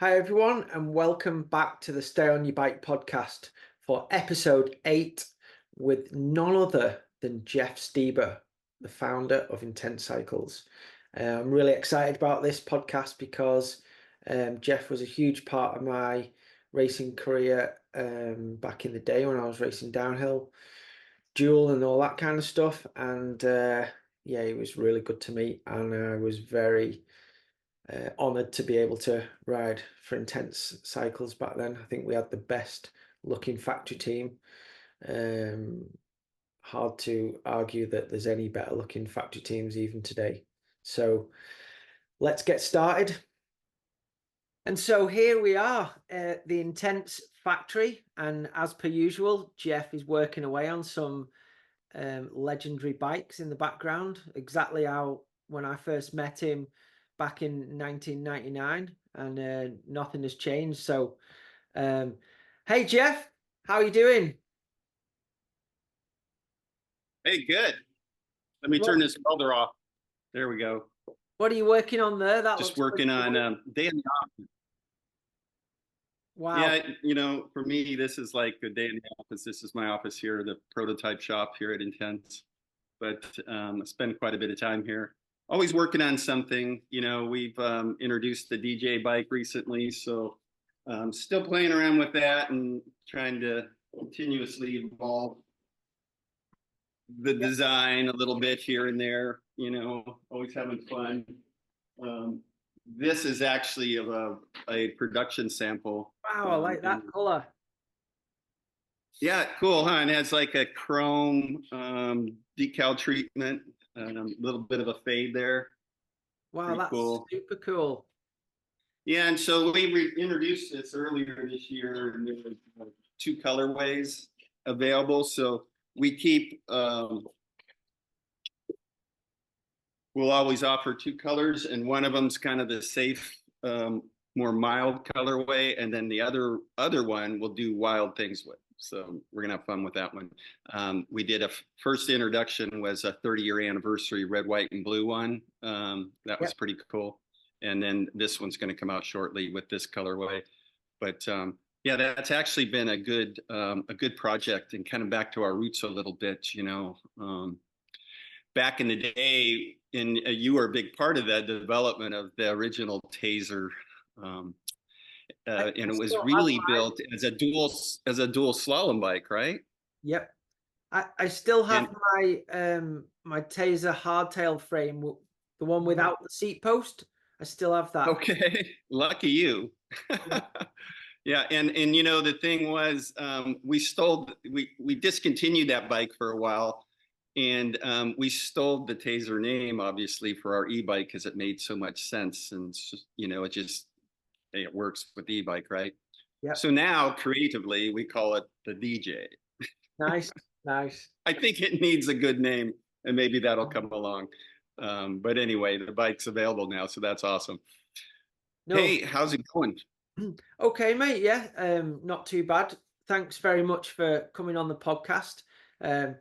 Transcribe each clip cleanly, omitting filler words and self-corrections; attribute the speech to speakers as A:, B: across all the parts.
A: Hi, everyone, and welcome back to the Stay on Your Bike podcast for episode 8 with none other than Jeff Steber, the founder of Intense Cycles. I'm really excited about this podcast because Jeff was a huge part of my racing career back in the day when I was racing downhill, dual and all that kind of stuff. And yeah, he was really good to me, and I was very honoured to be able to ride for Intense Cycles back then. I think we had the best looking factory team. Hard to argue that there's any better looking factory teams even today. So let's get started. And so here we are at the Intense factory, and as per usual, Jeff is working away on some legendary bikes in the background, exactly how when I first met him back in 1999, and nothing has changed. So hey Jeff, how are you doing?
B: Hey, good. Let me turn this welder off. There we go.
A: What are you working on there? That
B: Just
A: looks
B: working on
A: cool.
B: day in the office.
A: Wow.
B: Yeah, for me, this is like a day in the office. This is my office here, the prototype shop here at Intense. But I spend quite a bit of time here. Always working on something. We've introduced the DJ bike recently, so still playing around with that and trying to continuously evolve the design a little bit here and there, always having fun. This is actually of a production sample.
A: Wow, I like that color.
B: Yeah, cool, huh? And it has like a chrome decal treatment and a little bit of a fade there.
A: Wow,
B: Pretty
A: that's
B: cool.
A: super cool.
B: Yeah, and so we introduced this earlier this year, and there were 2 colorways available. So we keep we'll always offer 2 colors, and one of them's kind of the safe, more mild colorway, and then the other one we'll do wild things with. So we're gonna have fun with that one. We did a first introduction was a 30-year anniversary red, white, and blue one. That was pretty cool. And then this one's gonna come out shortly with this colorway. But yeah, that's actually been a good project, and kind of back to our roots a little bit, back in the day, and you were a big part of that development of the original Taser, and it was really built as a dual slalom bike, right?
A: Yep. I still have my Taser hardtail frame, the one without the seat post. I still have that.
B: Okay, lucky you. Yeah, and the thing was, we discontinued that bike for a while, and we stole the Taser name, obviously, for our e-bike because it made so much sense, and it works with the e-bike, right?
A: Yeah.
B: So now, creatively, we call it the DJ.
A: Nice, nice.
B: I think it needs a good name, and maybe that'll come along. But anyway, the bike's available now, so that's awesome.
A: No.
B: Hey, how's it going?
A: Okay, mate. Yeah, not too bad. Thanks very much for coming on the podcast. I'm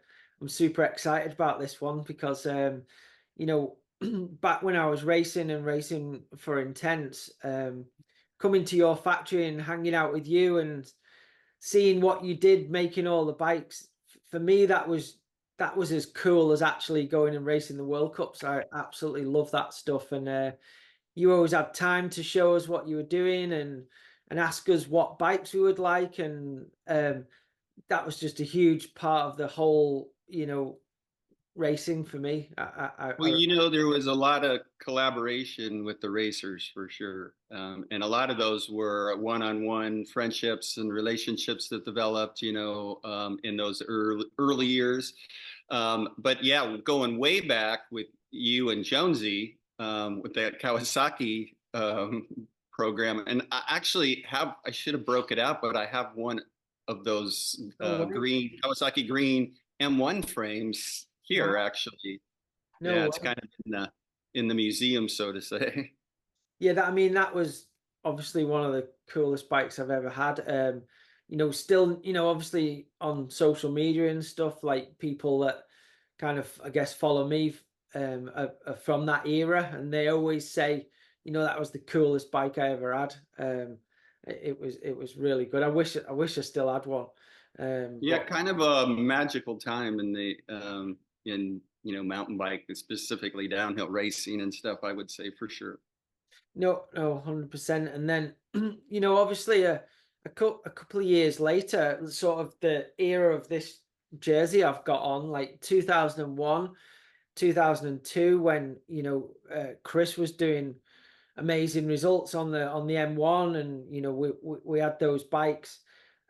A: super excited about this one because, back when I was racing for Intense, coming to your factory and hanging out with you and seeing what you did, making all the bikes, for me, that was as cool as actually going and racing the World Cups. I absolutely love that stuff. And you always had time to show us what you were doing and ask us what bikes we would like, and that was just a huge part of the whole racing for me.
B: Well, there was a lot of collaboration with the racers for sure, and a lot of those were one-on-one friendships and relationships that developed in those early years. But yeah, going way back with you and Jonesy, with that Kawasaki program, and I should have broke it out, but I have one of those green Kawasaki green M1 frames here. Wow. Actually. Yeah, it's kind of in the museum, so to say.
A: Yeah, that was obviously one of the coolest bikes I've ever had. Still, obviously on social media and stuff, like people that kind of, I guess, follow me are from that era, and they always say, that was the coolest bike I ever had. It was really good. I wish I still had one.
B: Yeah,
A: But
B: kind of a magical time in the in mountain bike, specifically downhill racing and stuff, I would say for sure.
A: no, 100%. And then, obviously a couple of years later, sort of the era of this jersey I've got on, like 2001, 2002, when, Chris was doing amazing results on the M1, and, we had those bikes.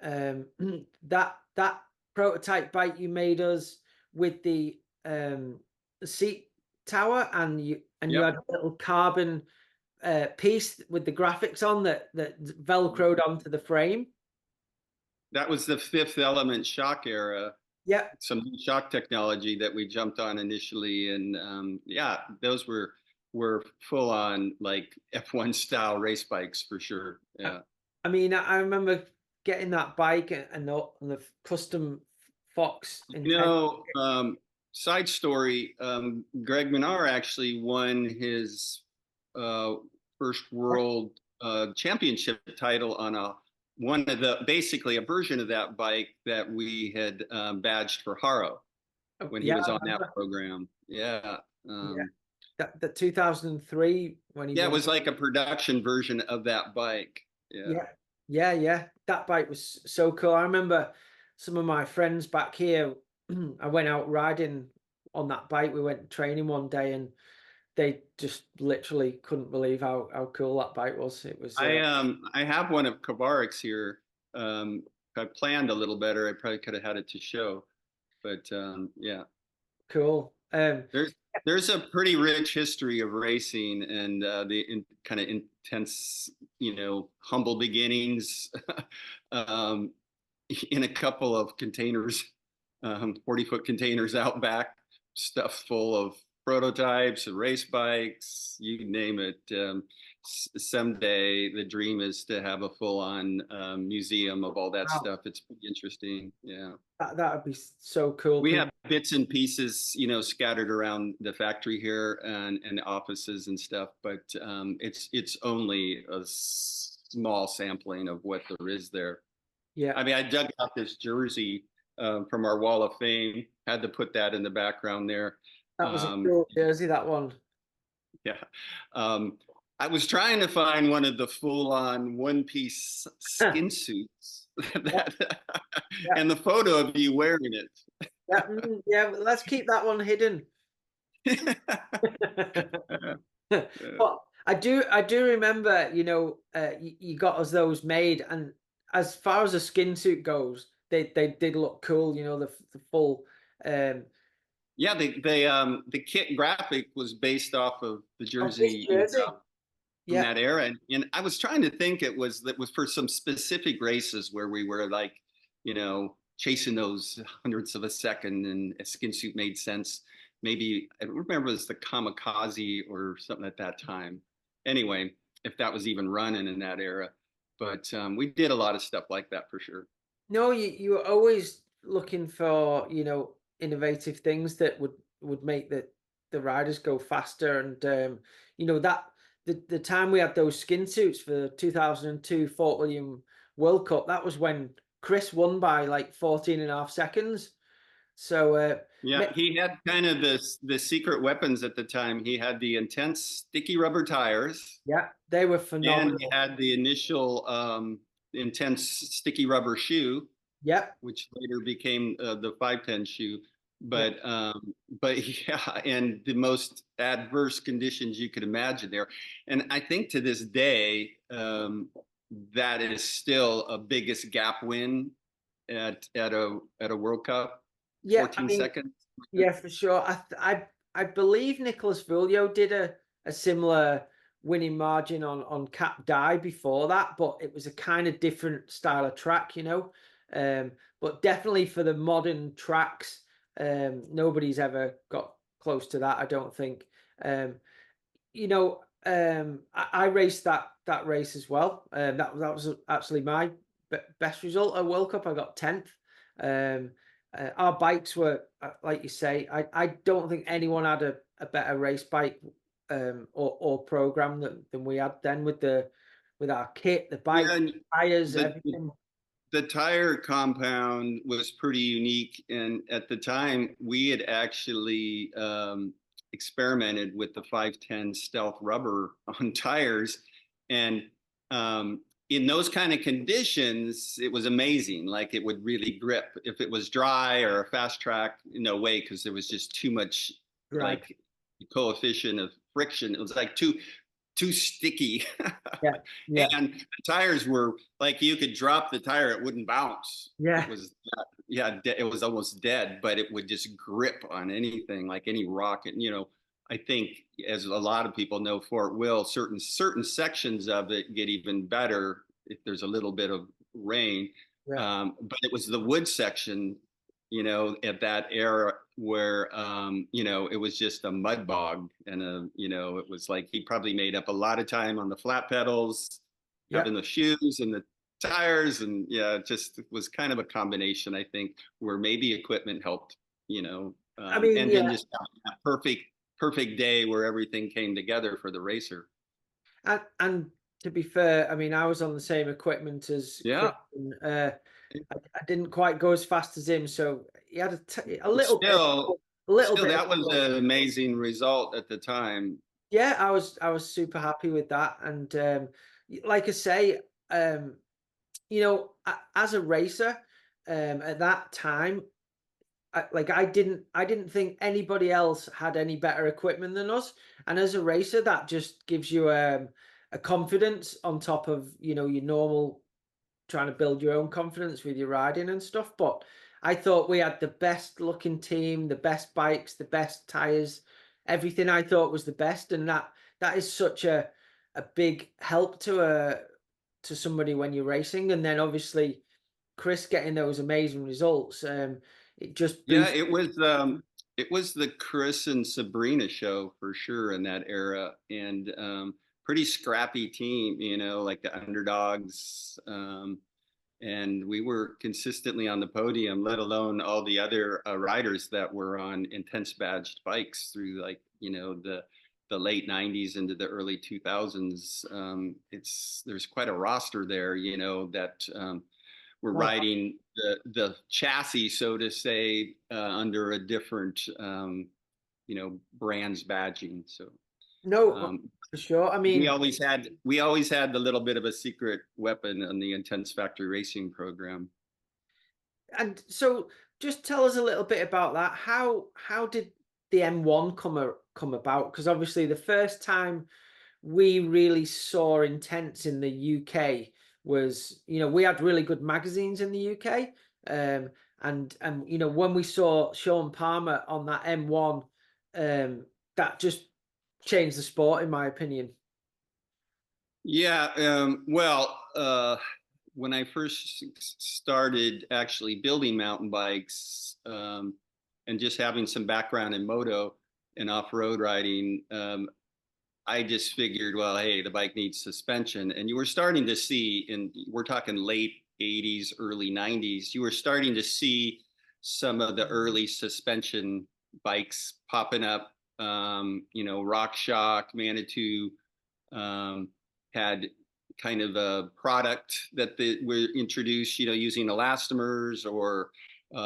A: That prototype bike you made us with the seat tower, and you
B: Yep.
A: had a little carbon piece with the graphics on that velcroed onto the frame.
B: That was the Fifth Element shock era.
A: Yeah.
B: Some shock technology that we jumped on initially, and yeah, those were full on like F1 style race bikes for sure. Yeah.
A: I mean, I remember getting that bike and the custom Fox intent.
B: Side story, Greg Minar actually won his uh, first world championship title on basically a version of that bike that we had badged for Haro when he
A: Yeah,
B: was on that program. Yeah.
A: yeah. The 2003 when he
B: Yeah, it
A: won.
B: was like a production version of that bike. Yeah.
A: Yeah. That bike was so cool. I remember some of my friends back here. I went out riding on that bike. We went training one day, and they just literally couldn't believe how cool that bike was. It was
B: I have one of Kavarik's here. If I planned a little better, I probably could have had it to show. But yeah,
A: cool.
B: there's a pretty rich history of racing and kind of intense, humble beginnings um, in a couple of containers, 40-foot containers out back, stuffed full of prototypes and race bikes, you name it. Someday the dream is to have a full-on museum of all that
A: Wow.
B: stuff. It's pretty interesting. Yeah.
A: That would be so cool.
B: We have bits and pieces, scattered around the factory here and offices and stuff, but it's only a small sampling of what there is there.
A: Yeah.
B: I mean, I dug out this jersey from our Wall of Fame. Had to put that in the background there.
A: That was a cool jersey, that one.
B: Yeah. I was trying to find one of the full-on one-piece skin suits and the photo of you wearing it.
A: Yeah, let's keep that one hidden. But I do remember, you got us those made, and as far as a skin suit goes, they did look cool. The full.
B: Yeah, the kit graphic was based off of the jersey, from that era, and I was trying to think that was for some specific races where we were like, chasing those hundredths of a second, and a skin suit made sense. Maybe I don't remember it was the Kamikaze or something at that time. Anyway, if that was even running in that era, but we did a lot of stuff like that for sure.
A: No, you were always looking for innovative things that would make the riders go faster, and that the time we had those skin suits for the 2002 Fort William World Cup, that was when Chris won by like 14.5 seconds. So
B: yeah, he had kind of the secret weapons at the time. He had the intense sticky rubber tires.
A: Yeah, they were phenomenal.
B: And he had the initial intense sticky rubber shoe.
A: Yeah,
B: which later became the 510 shoe. But yeah, and the most adverse conditions you could imagine there. And I think to this day, that is still a biggest gap win at a World Cup.
A: Yeah,
B: 14 seconds.
A: Yeah, for sure. I believe Nicholas Vulio did a similar winning margin on Cap Die before that, but it was a kind of different style of track, but definitely for the modern tracks, nobody's ever got close to that, I don't think. I raced that race as well. That was actually my best result at World Cup. I got 10th. Our bikes were, like you say, I don't think anyone had a better race bike or program than we had then with our kit, the bike,
B: Yeah, and
A: tires,
B: the
A: everything.
B: the tire compound was pretty unique, and at the time we had actually experimented with the 510 stealth rubber on tires, and in those kind of conditions it was amazing. Like, it would really grip. If it was dry or a fast track, no way, because there was just too much,
A: Drag.
B: like, coefficient of friction. It was like too sticky.
A: Yeah, yeah,
B: And the tires were like, you could drop the tire, it wouldn't bounce. It
A: yeah,
B: was, yeah, it was almost dead, but it would just grip on anything, like any rock. And, I think, as a lot of people know, Fort Will, certain sections of it get even better if there's a little bit of rain.
A: yeah.
B: But it was the wood section, at that era where, it was just a mud bog, and it was like he probably made up a lot of time on the flat pedals,
A: Yeah.
B: having the shoes and the tires, and yeah, it just was kind of a combination, I think, where maybe equipment helped,
A: I mean,
B: and then
A: yeah,
B: just a perfect day where everything came together for the racer.
A: and to be fair, I mean, I was on the same equipment as Chris.
B: Yeah,
A: And, I didn't quite go as fast as him, so he had a
B: but
A: little bit,
B: still,
A: a little
B: still
A: bit.
B: that was an amazing result at the time.
A: Yeah, I was super happy with that, and like I say, um, as a racer, at that time, I didn't think anybody else had any better equipment than us, and as a racer, that just gives you a confidence on top of your normal trying to build your own confidence with your riding and stuff. But I thought we had the best looking team, the best bikes, the best tires, everything I thought was the best, and that is such a big help to somebody when you're racing. And then obviously Chris getting those amazing results, it just
B: Yeah,
A: boosts.
B: it was the Chris and Sabrina show for sure in that era, and pretty scrappy team, like the underdogs. And we were consistently on the podium, let alone all the other riders that were on intense badged bikes through, like, the late 90s into the early 2000s. There's quite a roster there, that were
A: Oh,
B: riding the chassis, so to say, under a different, brand's badging. So
A: no,
B: um,
A: for sure. I
B: we
A: mean,
B: always had the little bit of a secret weapon on the intense factory racing program.
A: and so just tell us a little bit about that. How did the M1 come about? Because obviously the first time we really saw intense in the UK was, we had really good magazines in the UK. And when we saw Sean Palmer on that M1, that just changed the sport, in my opinion.
B: Yeah, well, when I first started actually building mountain bikes, and just having some background in moto and off-road riding, I just figured, well, hey, the bike needs suspension. And you were starting to see, we're talking late 80s, early 90s, you were starting to see some of the early suspension bikes popping up. Rock Shock, Manitou, um, had kind of a product that they were introduced, using elastomers or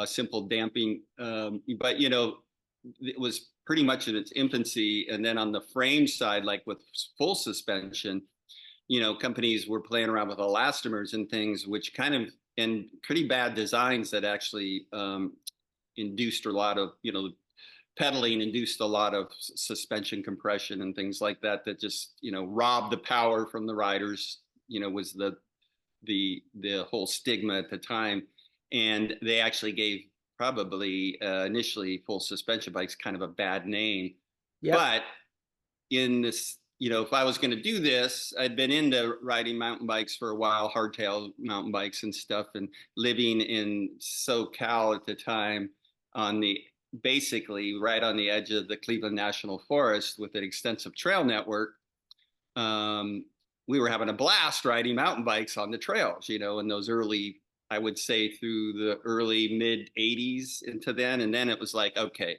B: simple damping. But, it was pretty much in its infancy. And then on the frame side, like with full suspension, companies were playing around with elastomers and things, which kind of, and pretty bad designs that actually induced a lot of, pedaling induced a lot of suspension compression and things like that, that just, robbed the power from the riders, was the whole stigma at the time. And they actually gave probably initially full suspension bikes kind of a bad name.
A: Yep.
B: But in this, if I was going to do this, I'd been into riding mountain bikes for a while, hardtail mountain bikes and stuff, and living in SoCal at the time, on the basically right on the edge of the Cleveland National Forest with an extensive trail network. We were having a blast riding mountain bikes on the trails, in those early, I would say through the early mid 80s into then. And then it was like, okay,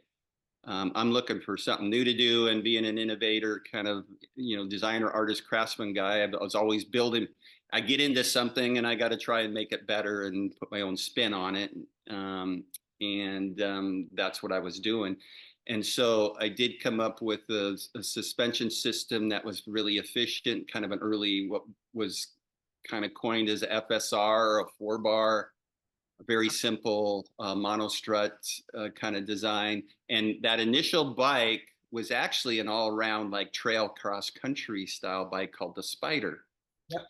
B: I'm looking for something new to do, and being an innovator, kind of, designer, artist, craftsman guy. I was always building. I get into something and I got to try and make it better and put my own spin on it. And that's what I was doing. And so I did come up with a suspension system that was really efficient, kind of an early, what was kind of coined as FSR, a 4-bar, a very simple monostrut kind of design. And that initial bike was actually an all-around like trail cross country style bike called the Spider.
A: Yep.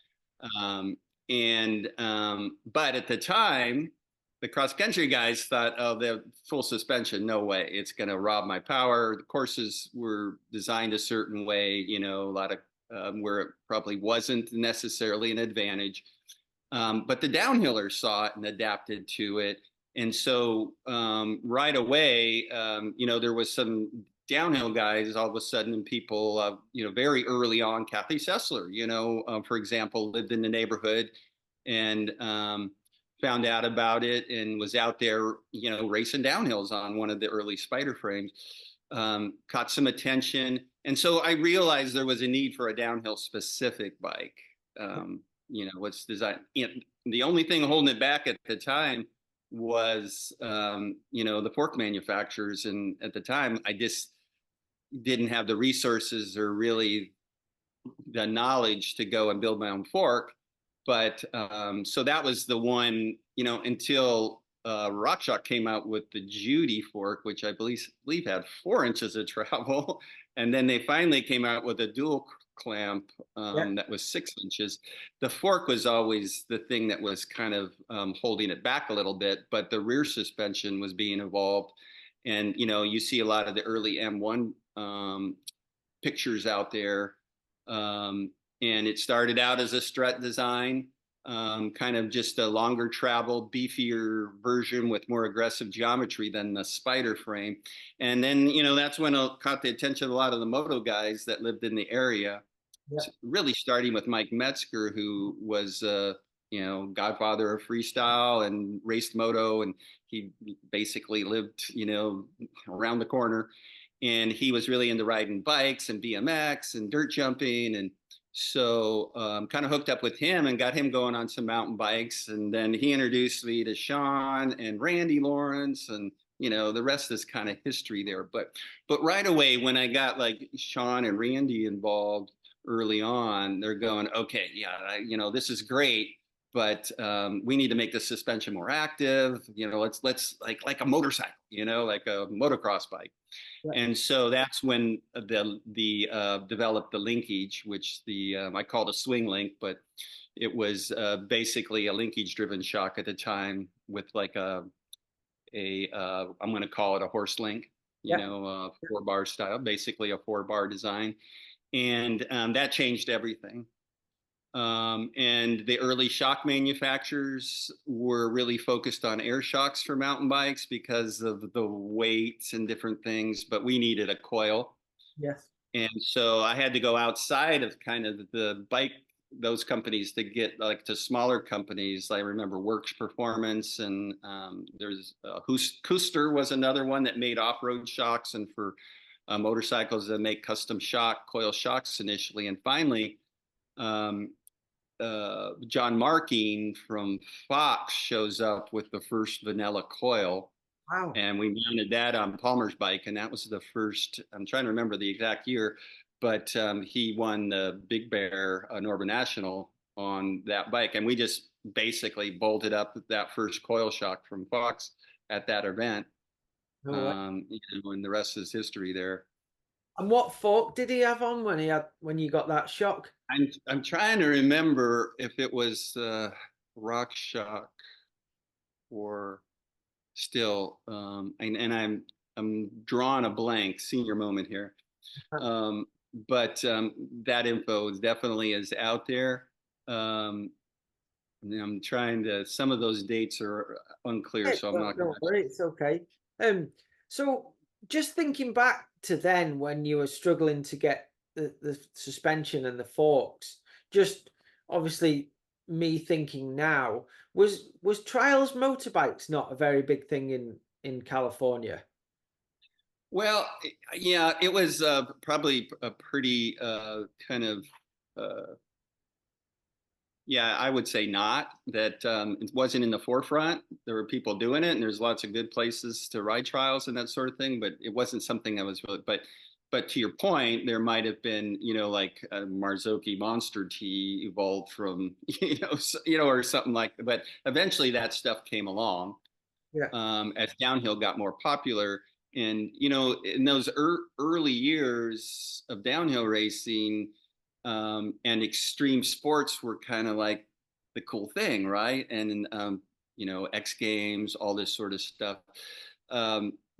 B: But at the time, the cross country guys thought, oh, the full suspension, no way, it's going to rob my power. The courses were designed a certain way, a lot of where it probably wasn't necessarily an advantage. But the downhillers saw it and adapted to it. And so right away, there was some downhill guys all of a sudden, and people, very early on. Kathy Sessler, for example, lived in the neighborhood and found out about it and was out there, racing downhills on one of the early Spider frames. Caught some attention. And so I realized there was a need for a downhill specific bike. What's designed. The only thing holding it back at the time was, the fork manufacturers. And at the time, I just didn't have the resources or really the knowledge to go and build my own fork. But so that was the one, until RockShox came out with the Judy fork, which I believe had 4 inches of travel. And then they finally came out with a dual clamp that was 6 inches. The fork was always the thing that was kind of holding it back a little bit, but the rear suspension was being evolved. And, you see a lot of the early M1 pictures out there. And it started out as a strut design, kind of just a longer travel, beefier version with more aggressive geometry than the Spider frame. And then, that's when it caught the attention of a lot of the moto guys that lived in the area. Yeah. Really starting with Mike Metzger, who was, godfather of freestyle and raced moto. And he basically lived, around the corner. And he was really into riding bikes and BMX and dirt jumping. And so kind of hooked up with him and got him going on some mountain bikes. And then he introduced me to Sean and Randy Lawrence, and the rest is kind of history there. But right away, when I got like Sean and Randy involved early on, they're going, okay, yeah, this is great, but we need to make the suspension more active. Let's like a motorcycle, like a motocross bike. Right. And so that's when the developed the linkage, which I called a swing link, but it was basically a linkage driven shock at the time with like I'm going to call it a horse link, 4-bar style, basically a 4-bar design. And that changed everything. And the early shock manufacturers were really focused on air shocks for mountain bikes because of the weights and different things, but we needed a coil.
A: Yes.
B: And so I had to go outside of kind of the bike, those companies, to get like to smaller companies. I remember Works Performance, and there's Kuster was another one that made off-road shocks, and for motorcycles that make custom coil shocks initially. And finally, John Marking from Fox shows up with the first vanilla coil.
A: Wow.
B: And we mounted that on Palmer's bike. And that was the first, I'm trying to remember the exact year, but he won the Big Bear Northern National on that bike. And we just basically bolted up that first coil shock from Fox at that event. And the rest is history there.
A: And what fork did he have on when you got that shock?
B: I'm trying to remember if it was RockShox or still, and I'm drawing a blank. Senior moment here, but that info definitely is out there. I'm trying to. Some of those dates are unclear, so I'm not.
A: Don't worry, it's okay. So just thinking back to then when you were struggling to get the suspension and the forks, just obviously me thinking now, was trials motorbikes not a very big thing in California?
B: Well, yeah, it was probably a pretty kind of yeah, I would say not that it wasn't in the forefront. There were people doing it, and there's lots of good places to ride trials and that sort of thing. But it wasn't something that was really. But to your point, there might have been, like Marzocchi Monster Tea evolved from, or something like. But eventually, that stuff came along
A: Yeah.
B: as downhill got more popular. And in those early years of downhill racing, and extreme sports were kind of like the cool thing, right? And X Games, all this sort of stuff.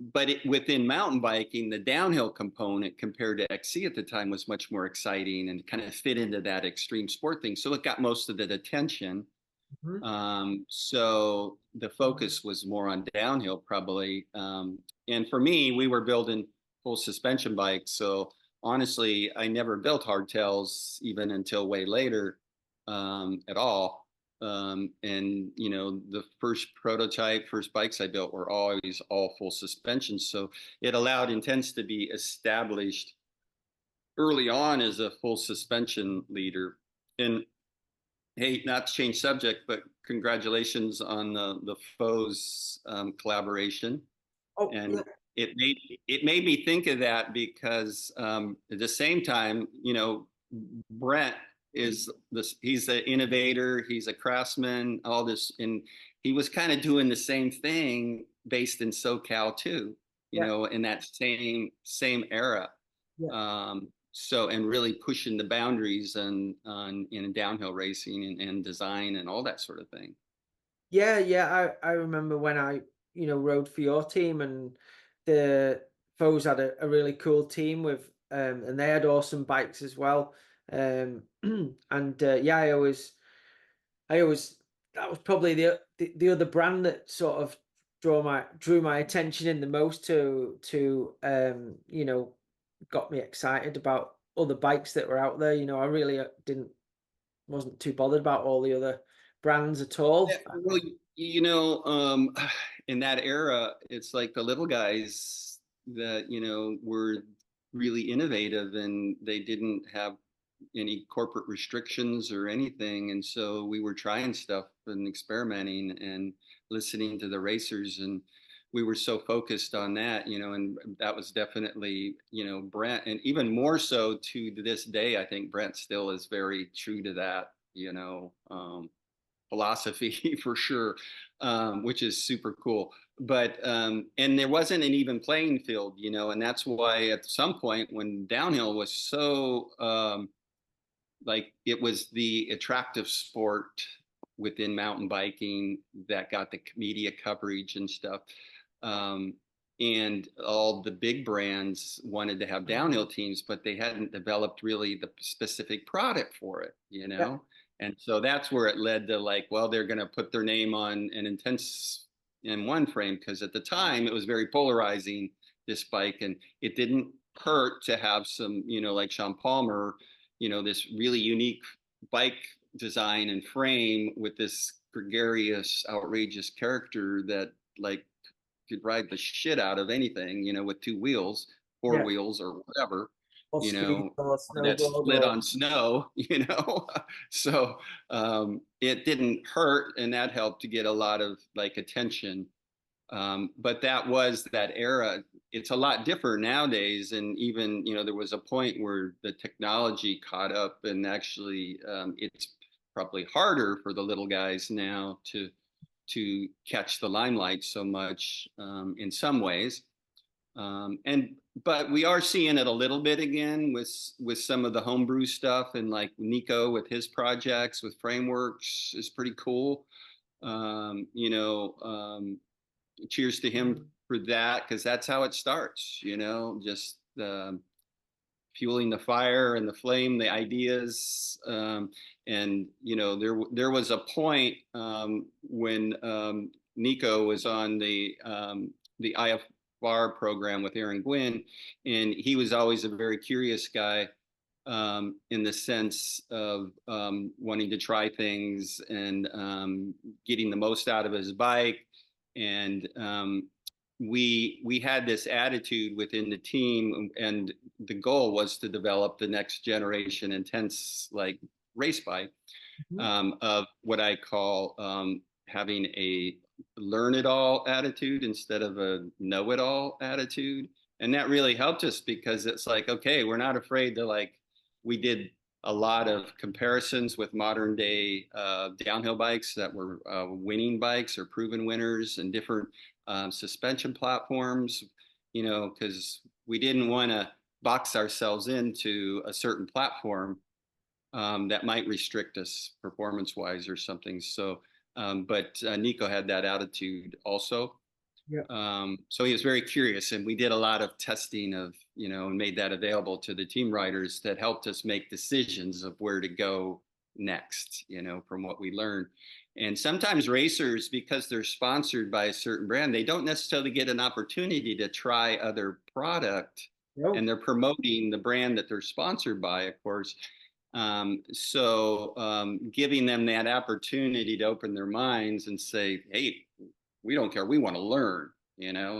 B: But within mountain biking, the downhill component compared to XC at the time was much more exciting and kind of fit into that extreme sport thing. So it got most of the attention.
A: Mhm.
B: So the focus was more on downhill probably. And for me, we were building full suspension bikes. So honestly, I never built hardtails even until way later at all. And the first bikes I built were always all full suspension. So it allowed Intense to be established early on as a full suspension leader. And hey, not to change subject, but congratulations on the Foes collaboration.
A: Oh, yeah.
B: And it made me think of that because at the same time, Brent is this. He's an innovator. He's a craftsman. All this, and he was kind of doing the same thing based in SoCal too.
A: Yeah.
B: In that same era.
A: Yeah.
B: And really pushing the boundaries on in downhill racing and design and all that sort of thing.
A: Yeah, yeah. I remember when I, rode for your team, and the Foes had a really cool team with and they had awesome bikes as well. Um and yeah, I always that was probably the other brand that sort of drew my attention in the most to got me excited about other bikes that were out there. I really didn't wasn't too bothered about all the other brands at
B: Yeah,
A: all.
B: well, in that era, it's like the little guys that, were really innovative and they didn't have any corporate restrictions or anything. And so we were trying stuff and experimenting and listening to the racers. And we were so focused on that, and that was definitely, Brent. And even more so to this day, I think Brent still is very true to that, philosophy for sure, which is super cool. But and there wasn't an even playing field, and that's why at some point when downhill was so like it was the attractive sport within mountain biking that got the media coverage and stuff. Um, and all the big brands wanted to have downhill teams, but they hadn't developed really the specific product for it,
A: Yeah,
B: And so that's where it led to like, well, they're going to put their name on an Intense in one frame because at the time it was very polarizing, this bike, and it didn't hurt to have some, like Sean Palmer, this really unique bike design and frame with this gregarious, outrageous character that like could ride the shit out of anything, with two wheels, four
A: yeah.
B: wheels or whatever,
A: Or speed or
B: that
A: snowboard
B: slid
A: or
B: on snow, So it didn't hurt and that helped to get a lot of like attention. But that was that era. It's a lot different nowadays. And even, there was a point where the technology caught up and actually it's probably harder for the little guys now to catch the limelight so much in some ways. And but we are seeing it a little bit again with some of the homebrew stuff and like Nico with his projects with frameworks is pretty cool. Um, you know, um, Cheers to him for that because that's how it starts. Just fueling the fire and the flame, the ideas. And there was a point when Nico was on the IFR program with Aaron Gwynn, and he was always a very curious guy in the sense of wanting to try things and getting the most out of his bike. And we had this attitude within the team, and the goal was to develop the next generation intense like race bike,
A: Mhm.
B: of what I call having a learn it all attitude instead of a know it all attitude. And that really helped us because it's like, okay, we're not afraid to like, we did a lot of comparisons with modern day downhill bikes that were winning bikes or proven winners and different suspension platforms, because we didn't want to box ourselves into a certain platform that might restrict us performance wise or something. So, but Nico had that attitude also.
A: Yeah.
B: So he was very curious, and we did a lot of testing of, and made that available to the team riders that helped us make decisions of where to go next, from what we learned. And sometimes racers, because they're sponsored by a certain brand, they don't necessarily get an opportunity to try other product, and
A: No.
B: they're promoting the brand that they're sponsored by, of course. So giving them that opportunity to open their minds and say, hey, we don't care, we want to learn,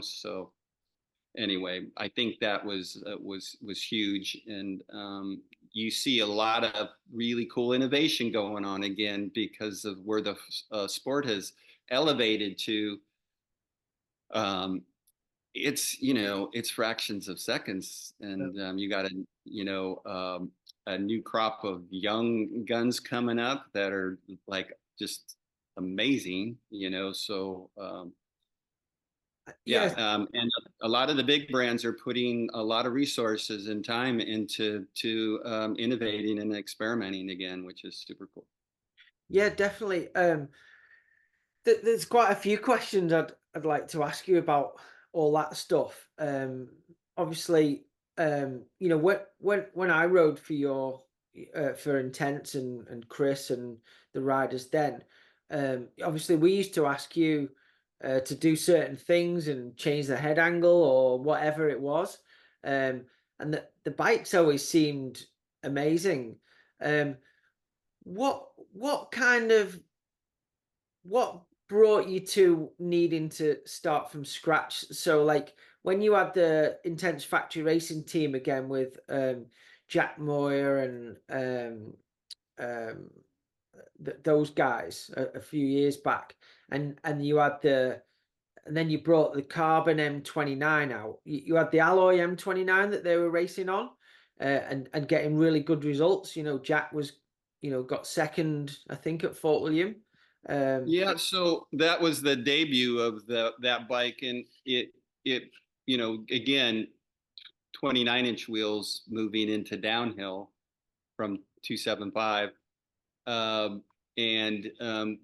B: so anyway, I think that was huge. And you see a lot of really cool innovation going on again because of where the sport has elevated to. um, it's fractions of seconds, and you got a new crop of young guns coming up that are like just amazing, so yeah.
A: Yes.
B: And a lot of the big brands are putting a lot of resources and time into to innovating and experimenting again, which is super cool.
A: Yeah, definitely. There's quite a few questions I'd like to ask you about all that stuff. Obviously, when I rode for your for Intense and Chris and the riders then, obviously we used to ask you to do certain things and change the head angle or whatever it was, and the bikes always seemed amazing. Um, what kind of what brought you to needing to start from scratch? So, like when you had the Intense Factory Racing team again with Jack Moyer and those guys a few years back, and you had and then you brought the Carbon M29 out. You had the Alloy M29 that they were racing on, and getting really good results. Jack was, got second, I think, at Fort William. Um,
B: Yeah, so that was the debut of that bike, and it again, 29-inch wheels moving into downhill from 275. Um, and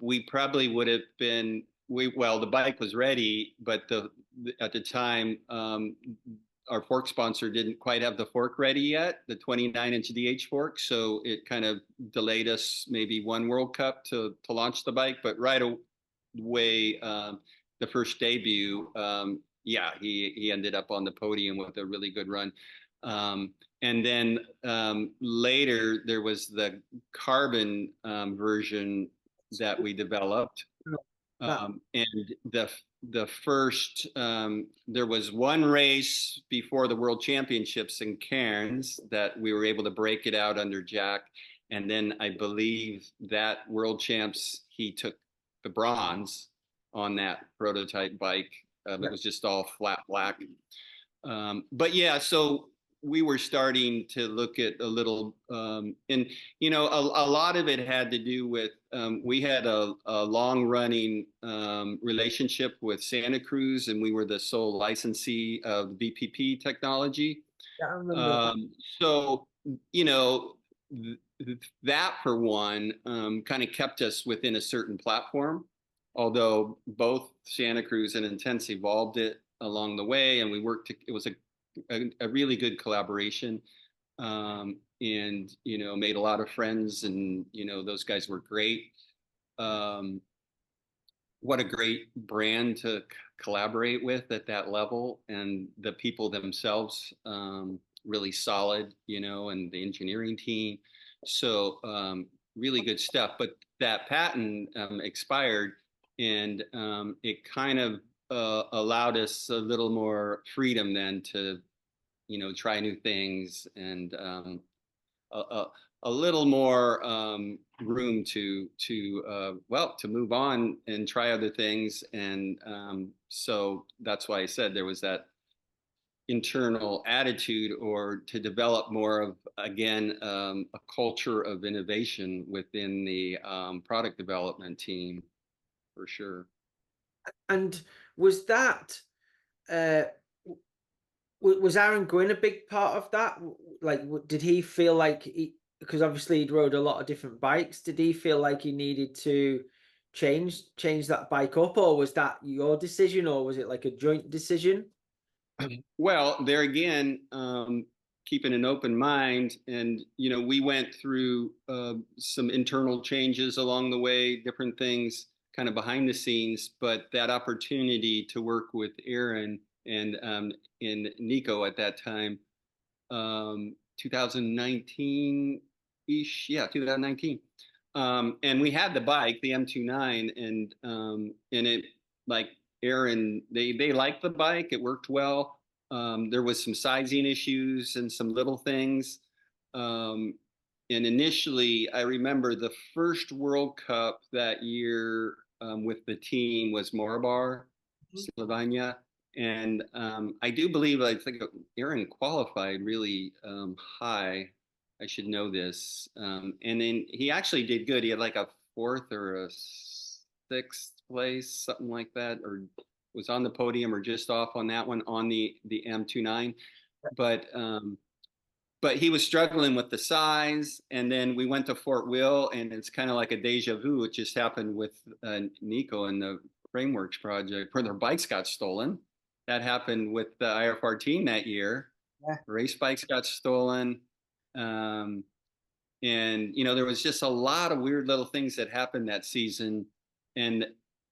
B: we probably would have been well, the bike was ready, but the at the time our fork sponsor didn't quite have the fork ready yet, the 29-inch DH fork, so it kind of delayed us maybe one World Cup to launch the bike. But right away, the first debut, yeah, he ended up on the podium with a really good run. And then later there was the carbon version that we developed,
A: that
B: and the first there was one race before the World Championships in Cairns that we were able to break it out under Jack, and then I believe that World Champs he took the bronze on that prototype bike. It was just all flat black. But yeah, so we were starting to look at a little, and a lot of it had to do with we had a long running relationship with Santa Cruz, and we were the sole licensee of BPP technology.
A: I remember that.
B: Um, so you know that for one kind of kept us within a certain platform, although both Santa Cruz and Intense evolved it along the way, and we worked. It was a really good collaboration, and made a lot of friends, and those guys were great. Um, what a great brand to collaborate with at that level, and the people themselves really solid, and the engineering team. So really good stuff. But that patent expired, and it kind of allowed us a little more freedom then to, try new things, and a, a, a little more room to move on and try other things. And so that's why I said there was that internal attitude, or to develop more of, again, a culture of innovation within the product development team, for sure.
A: And was that uh was Aaron Gwynn a big part of that? Like, did he feel like because obviously he'd rode a lot of different bikes, did he feel like he needed to change that bike up, or was that your decision, or was it like a joint decision?
B: Well, there again, keeping an open mind, and we went through some internal changes along the way, different things kind of behind the scenes. But that opportunity to work with Aaron and Nico at that time, 2019 ish, yeah, 2019. And we had the bike, the M29, and it, like, Aaron, they liked the bike. It worked well. There was some sizing issues and some little things. Um, and initially, I remember the first World Cup that year with the team was Morbar, Slovenia. And I do believe, I think Aaron qualified really high. I should know this. And then he actually did good. He had like a fourth or a sixth place, something like that, or was on the podium or just off on that one on the M29. But but he was struggling with the size. And then we went to Fort Will, and it's kind of like a deja vu. It just happened with Nico and the Frameworks project, where their bikes got stolen. That happened with the IFR team that year.
A: Yeah.
B: Race bikes got stolen. Um, and there was just a lot of weird little things that happened that season. And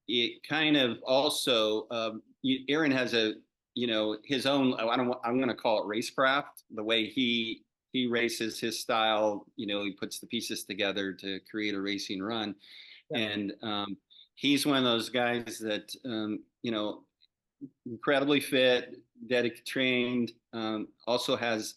B: it kind of also, Aaron has his own, I'm going to call it racecraft, the way he races, his style. He puts the pieces together to create a racing run.
A: Yeah.
B: And he's one of those guys that incredibly fit, dedicated, trained, also has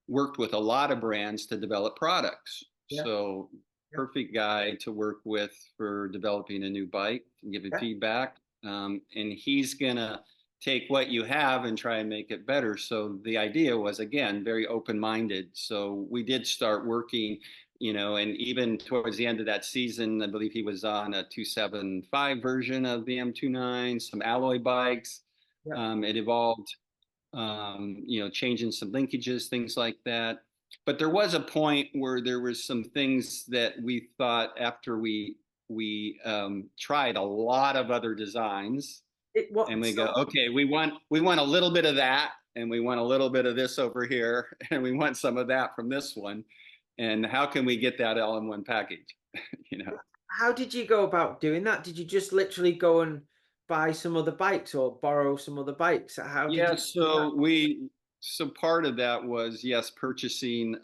B: worked with a lot of brands to develop products.
A: Yeah.
B: So perfect guy to work with for developing a new bike and giving feedback. And he's gonna take what you have and try and make it better. So the idea was, again, very open-minded. So we did start working, and even towards the end of that season, I believe he was on a 275 version of the M29, some alloy bikes. It evolved, changing some linkages, things like that. But there was a point where there was some things that we thought, after we tried a lot of other designs, and we go, okay, we want a little bit of that, and we want a little bit of this over here, and we want some of that from this one, and how can we get that all in one package?
A: How did you go about doing that? Did you just literally go and buy some other bikes or borrow some other bikes? How did
B: Yeah,
A: you do that?
B: so part of that was, yes, purchasing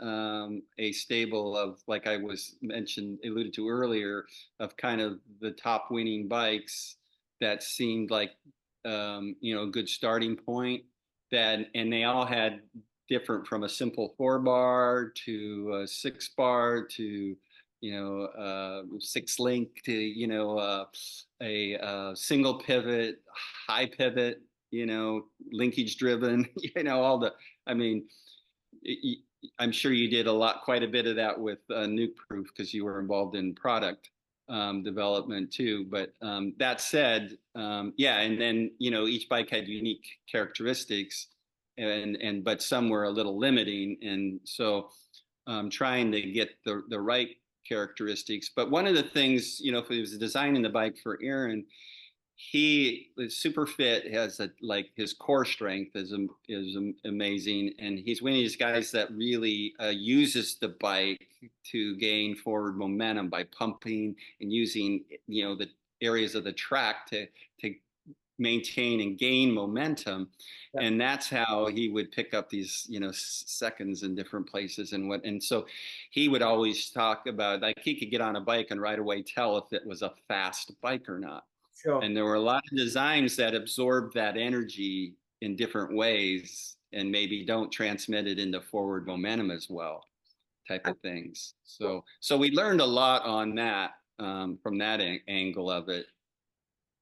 B: a stable of, like I alluded to earlier, of kind of the top winning bikes that seemed like a good starting point. And they all had different, from a simple 4 bar to a 6 bar to 6 link to a single pivot, high pivot, linkage driven, all the, I mean, I'm sure you did quite a bit of that with Nuke Proof, because you were involved in product development too. But that said, yeah, and then each bike had unique characteristics, and but some were a little limiting, and so trying to get the right characteristics. But one of the things, if he was designing the bike for Aaron, he is super fit, has like his core strength is amazing, and he's one of these guys that really uses the bike to gain forward momentum by pumping and using the areas of the track to maintain and gain momentum. And that's how he would pick up these seconds in different places. And so he would always talk about, like, he could get on a bike and right away tell if it was a fast bike or not.
A: Sure.
B: And there were a lot of designs that absorb that energy in different ways and maybe don't transmit it into forward momentum as well, type
A: And
B: of things.
A: what
B: So we learned a lot on that, from that angle of it.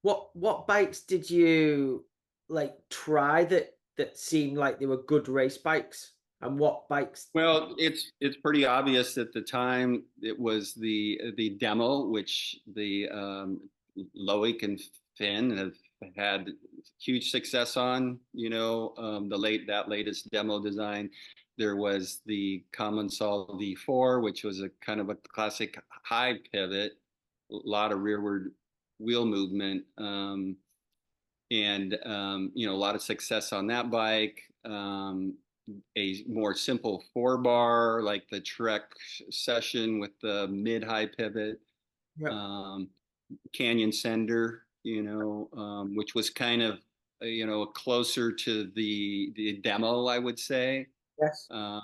A: what bikes did you like try that seemed like they were good race bikes? And what bikes?
B: Well, it's pretty obvious at the time it was the demo, which the Loic and Finn have had huge success on. That latest demo design. There was the Common Sol V4, which was a kind of a classic high pivot, a lot of rearward wheel movement, and a lot of success on that bike. A more simple 4 bar like the Trek Session with the mid-high pivot,
A: Yeah.
B: um, Canyon Sender, which was kind of closer to the demo, I would say.
A: Yes.
B: Um,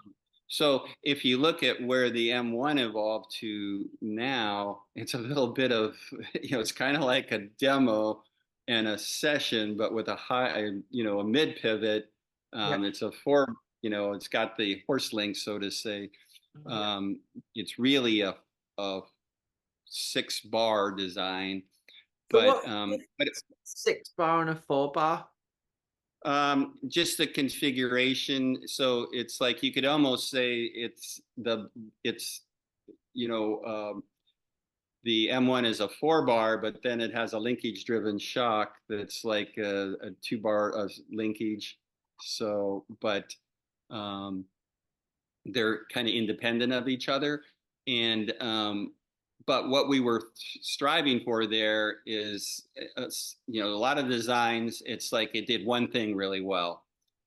B: so if you look at where the M1 evolved to now, it's a little bit of, it's kind of like a demo and a session, but with a a mid pivot.
A: Yeah.
B: It's a four, it's got the horse link, so to say.
A: Yeah.
B: Um, it's really a 6 bar design,
A: So what
B: but
A: 6 bar and a 4 bar?
B: just the configuration. So it's like you could almost say it's you know the M1 is a 4 bar, but then it has a linkage driven shock that's like a 2 bar of linkage. So, but um, they're kind of independent of each other. And but what we were striving for there is, a lot of designs. It's like it did one thing really well,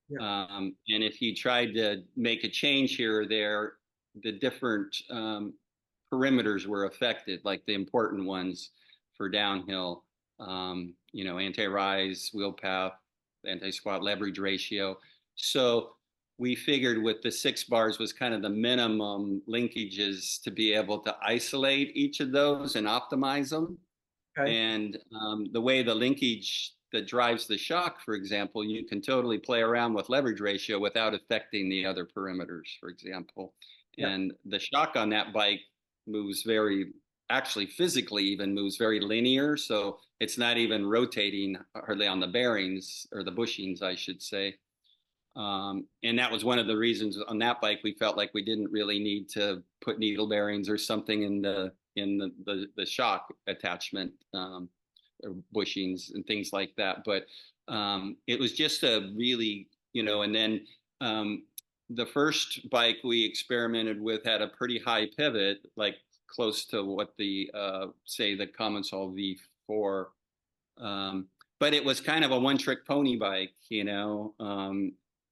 A: Yeah.
B: and if you tried to make a change here or there, the different perimeters were affected, like the important ones for downhill. Anti-rise, wheel path, anti-squat leverage ratio. So we figured with the 6 bars was kind of the minimum linkages to be able to isolate each of those and optimize them.
A: Okay.
B: And the way the linkage that drives the shock, for example, you can totally play around with leverage ratio without affecting the other perimeters, for example.
A: Yeah.
B: And the shock on that bike moves actually physically even moves very linear. So it's not even rotating hardly on the bearings or the bushings, I should say. And that was one of the reasons on that bike we felt like we didn't really need to put needle bearings or something in the shock attachment, or bushings and things like that. But it was just a really, and then the first bike we experimented with had a pretty high pivot, like close to what the say the Common Sol V4. But it was kind of a one-trick pony bike,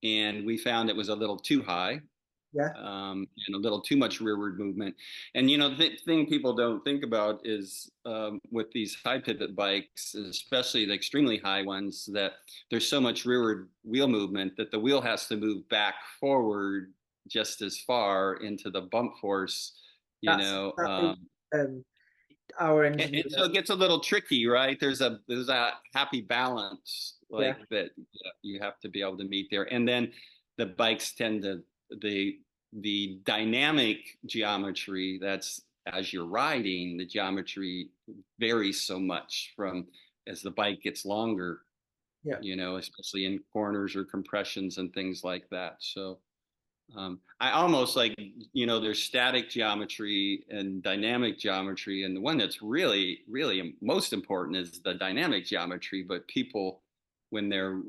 B: and we found it was a little too high,
A: Yeah.
B: and a little too much rearward movement. And the thing people don't think about is, with these high pivot bikes, especially the extremely high ones, that there's so much rearward wheel movement that the wheel has to move back forward just as far into the bump force, you
A: That's
B: know.
A: um our
B: And
A: engineer.
B: so it gets a little tricky, right? There's a happy balance
A: Yeah.
B: like that you have to be able to meet there. And then the bikes tend to the dynamic geometry, that's as you're riding, the geometry varies so much from as the bike gets longer,
A: Yeah.
B: especially in corners or compressions and things like that. So I almost like, there's static geometry and dynamic geometry. And the one that's really, really most important is the dynamic geometry. But people, when they're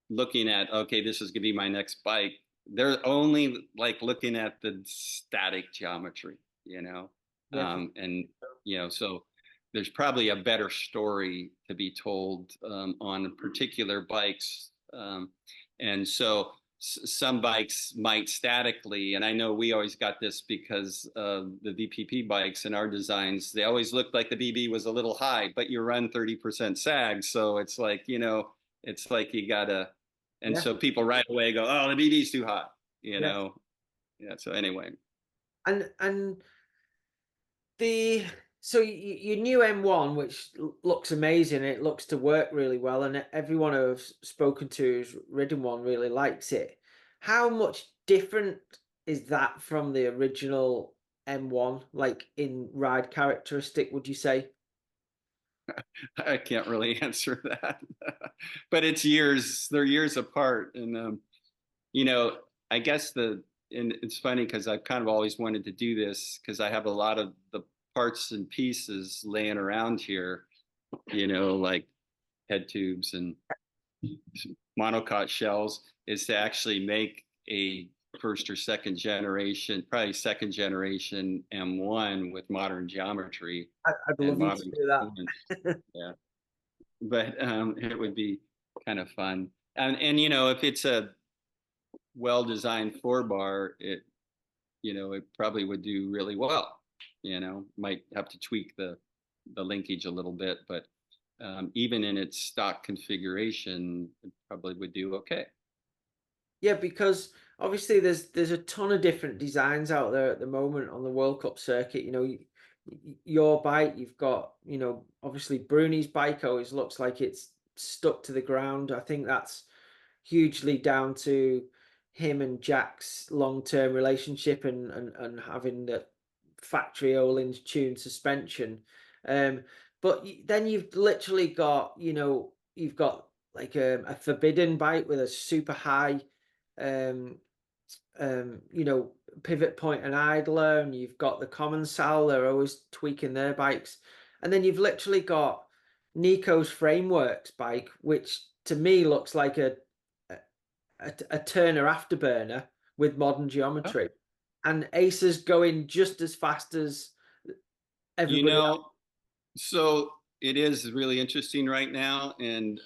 B: looking at, okay, this is going to be my next bike, they're only like looking at the static geometry,
A: Yeah.
B: and, so there's probably a better story to be told on particular bikes. And so, some bikes might statically, and I know we always got this because the VPP bikes in our designs, they always looked like the BB was a little high, but you run 30% sag. So it's like, it's like you gotta, and
A: Yeah.
B: so people right away go, oh, the BB's too high,
A: Yeah.
B: Yeah. So anyway.
A: And the So your new M1, which looks amazing, it looks to work really well, and everyone I've spoken to who's ridden one really likes it. How much different is that from the original M1, like in ride characteristic, would you say?
B: I can't really answer that, but they're years apart. And, you know, I guess and it's funny because I've kind of always wanted to do this because I have a lot of the parts and pieces laying around here, like head tubes and monocoque shells, is to actually make a first or second generation, probably second generation M1 with modern geometry
A: I'd
B: and
A: love you to
B: modern
A: do that.
B: components. Yeah, but it would be kind of fun. And if it's a well-designed four bar, it probably would do really well. Might have to tweak the linkage a little bit, but even in its stock configuration, it probably would do okay.
A: Yeah, because obviously there's a ton of different designs out there at the moment on the World Cup circuit. Your bike, you've got, obviously Bruni's bike always looks like it's stuck to the ground. I think that's hugely down to him and Jack's long-term relationship and having the factory Öhlins tuned suspension. Um, but then you've literally got, you've got like a forbidden bike with a super high um, you know, pivot point and idler, and you've got the common Sal, they're always tweaking their bikes. And then you've literally got Nico's Frameworks bike, which to me looks like a Turner afterburner with modern
B: Oh,
A: geometry. And Acer's going just as fast as
B: You
A: everybody else.
B: know, so it is really interesting right now, and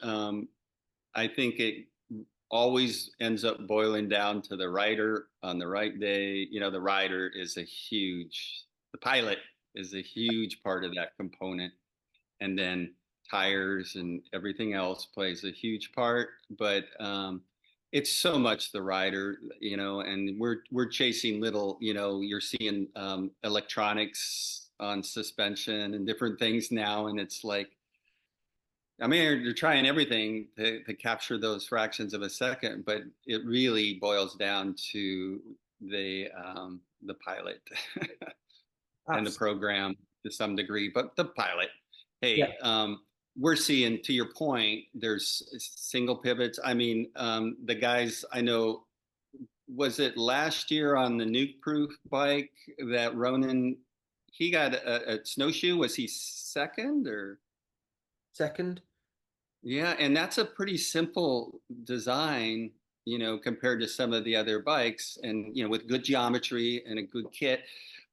B: I think it always ends up boiling down to the rider on the right day. The rider is the pilot is a huge part of that component. And then tires and everything else plays a huge part. But it's so much the rider, and we're chasing little, you're seeing electronics on suspension and different things now. And it's like, I mean, they're trying everything to capture those fractions of a second, but it really boils down to the pilot and the
A: Absolutely.
B: program to some degree, but the pilot.
A: Yeah.
B: Hey, we're seeing, to your point, there's single pivots. I mean, the guys I know, was it last year on the nuke proof bike that Ronan, he got a snowshoe? Was he second or?
A: Second.
B: Yeah, and that's a pretty simple design, compared to some of the other bikes, and with good geometry and a good kit.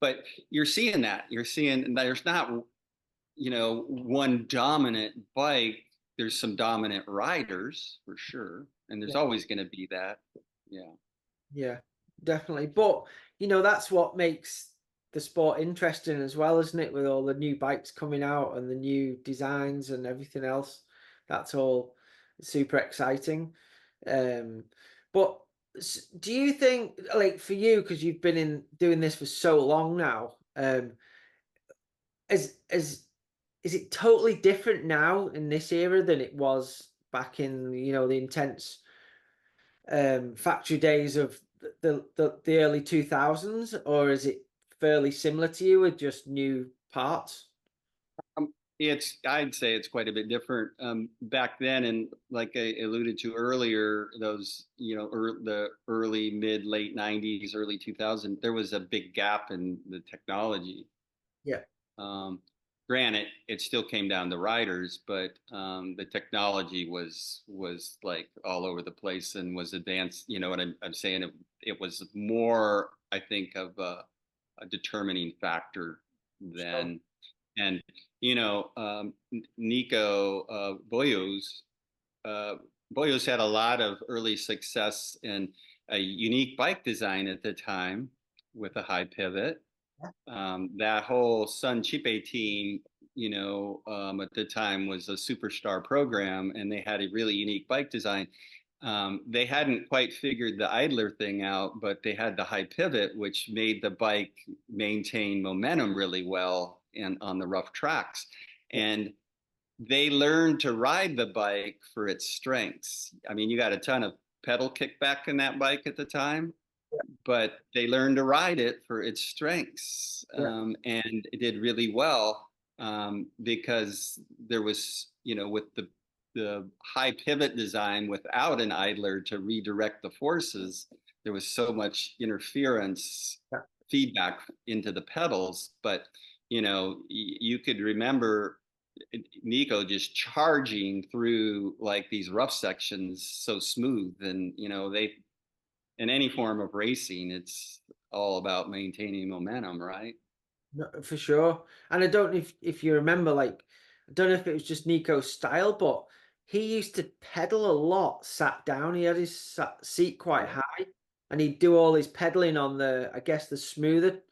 B: But you're seeing that. You're seeing there's not, one dominant bike. There's some dominant riders for sure, and there's
A: Yeah.
B: always going to be that. Yeah.
A: Yeah, definitely. But that's what makes the sport interesting as well, isn't it? With all the new bikes coming out and the new designs and everything else. That's all super exciting. Um, but do you think, like for you, because you've been in doing this for so long now, as is it totally different now in this era than it was back in, the intense factory days of the early 2000s, or is it fairly similar to you with just new parts?
B: Um, I'd say it's quite a bit different. Back then, and like I alluded to earlier, those, the early, mid, late 90s, early 2000, there was a big gap in the technology.
A: Yeah,
B: Um, Granted, it still came down to riders, but the technology was like all over the place and was advanced. You know what I'm saying? It was more, I think, of a determining factor
A: sure.
B: than. And Nico uh, Boyos had a lot of early success in a unique bike design at the time with a high pivot. That whole Sun Chipe team, at the time was a superstar program, and they had a really unique bike design. They hadn't quite figured the idler thing out, but they had the high pivot, which made the bike maintain momentum really well and on the rough tracks.
A: Yeah.
B: And they learned to ride the bike for its strengths. I mean, you got a ton of pedal kickback in that bike at the time, but they learned to ride it for its strengths,
A: Yeah.
B: and it did really well, because there was, with the high pivot design without an idler to redirect the forces, there was so much interference
A: Yeah.
B: feedback into the pedals. But you could remember Nico just charging through like these rough sections so smooth. And they, in any form of racing, it's all about maintaining momentum, right?
A: No, for sure. And I don't know if you remember, like, I don't know if it was just Nico's style, but he used to pedal a lot sat down. He had his seat quite high, and he'd do all his pedaling on the, I guess, the smoother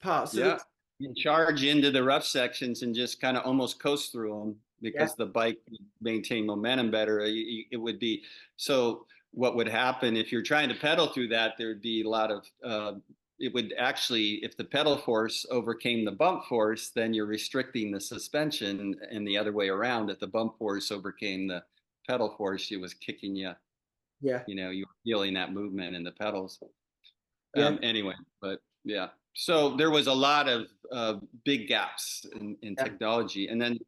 A: parts of
B: Yeah,
A: the.
B: you charge into the rough sections and just kind of almost coast through them
A: Yeah,
B: because the bike would maintain momentum better. It would be so. What would happen if you're trying to pedal through that? There'd be a lot of. It would actually, if the pedal force overcame the bump force, then you're restricting the suspension, and the other way around. If the bump force overcame the pedal force, it was kicking you.
A: yeah,
B: You were feeling that movement in the pedals.
A: yeah,
B: Anyway, but yeah, so there was a lot of big gaps in
A: yeah,
B: technology. And then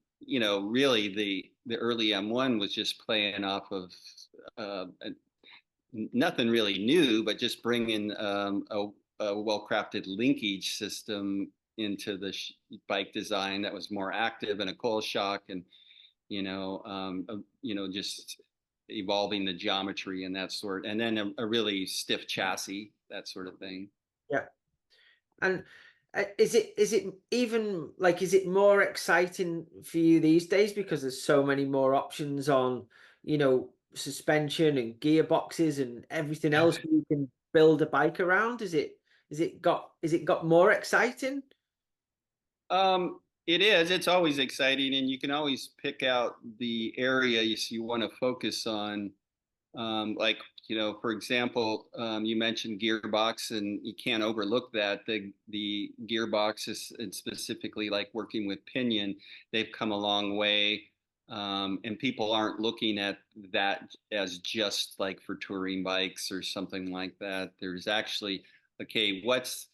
B: really the early M1 was just playing off of uh, nothing really new, but just bringing a well-crafted linkage system into the bike design that was more active, and a coil shock, and just evolving the geometry and that sort, and then a really stiff chassis, that sort of thing.
A: yeah. And is it even like, is it more exciting for you these days because there's so many more options on, suspension and gearboxes and everything else you can build a bike around? Is it got more exciting?
B: It is. It's always exciting, and you can always pick out the areas you want to focus on. Like, for example, you mentioned gearbox, and you can't overlook that. The gearbox is, and specifically like working with pinion, they've come a long way. And people aren't looking at that as just like for touring bikes or something like that. There's actually, okay, what's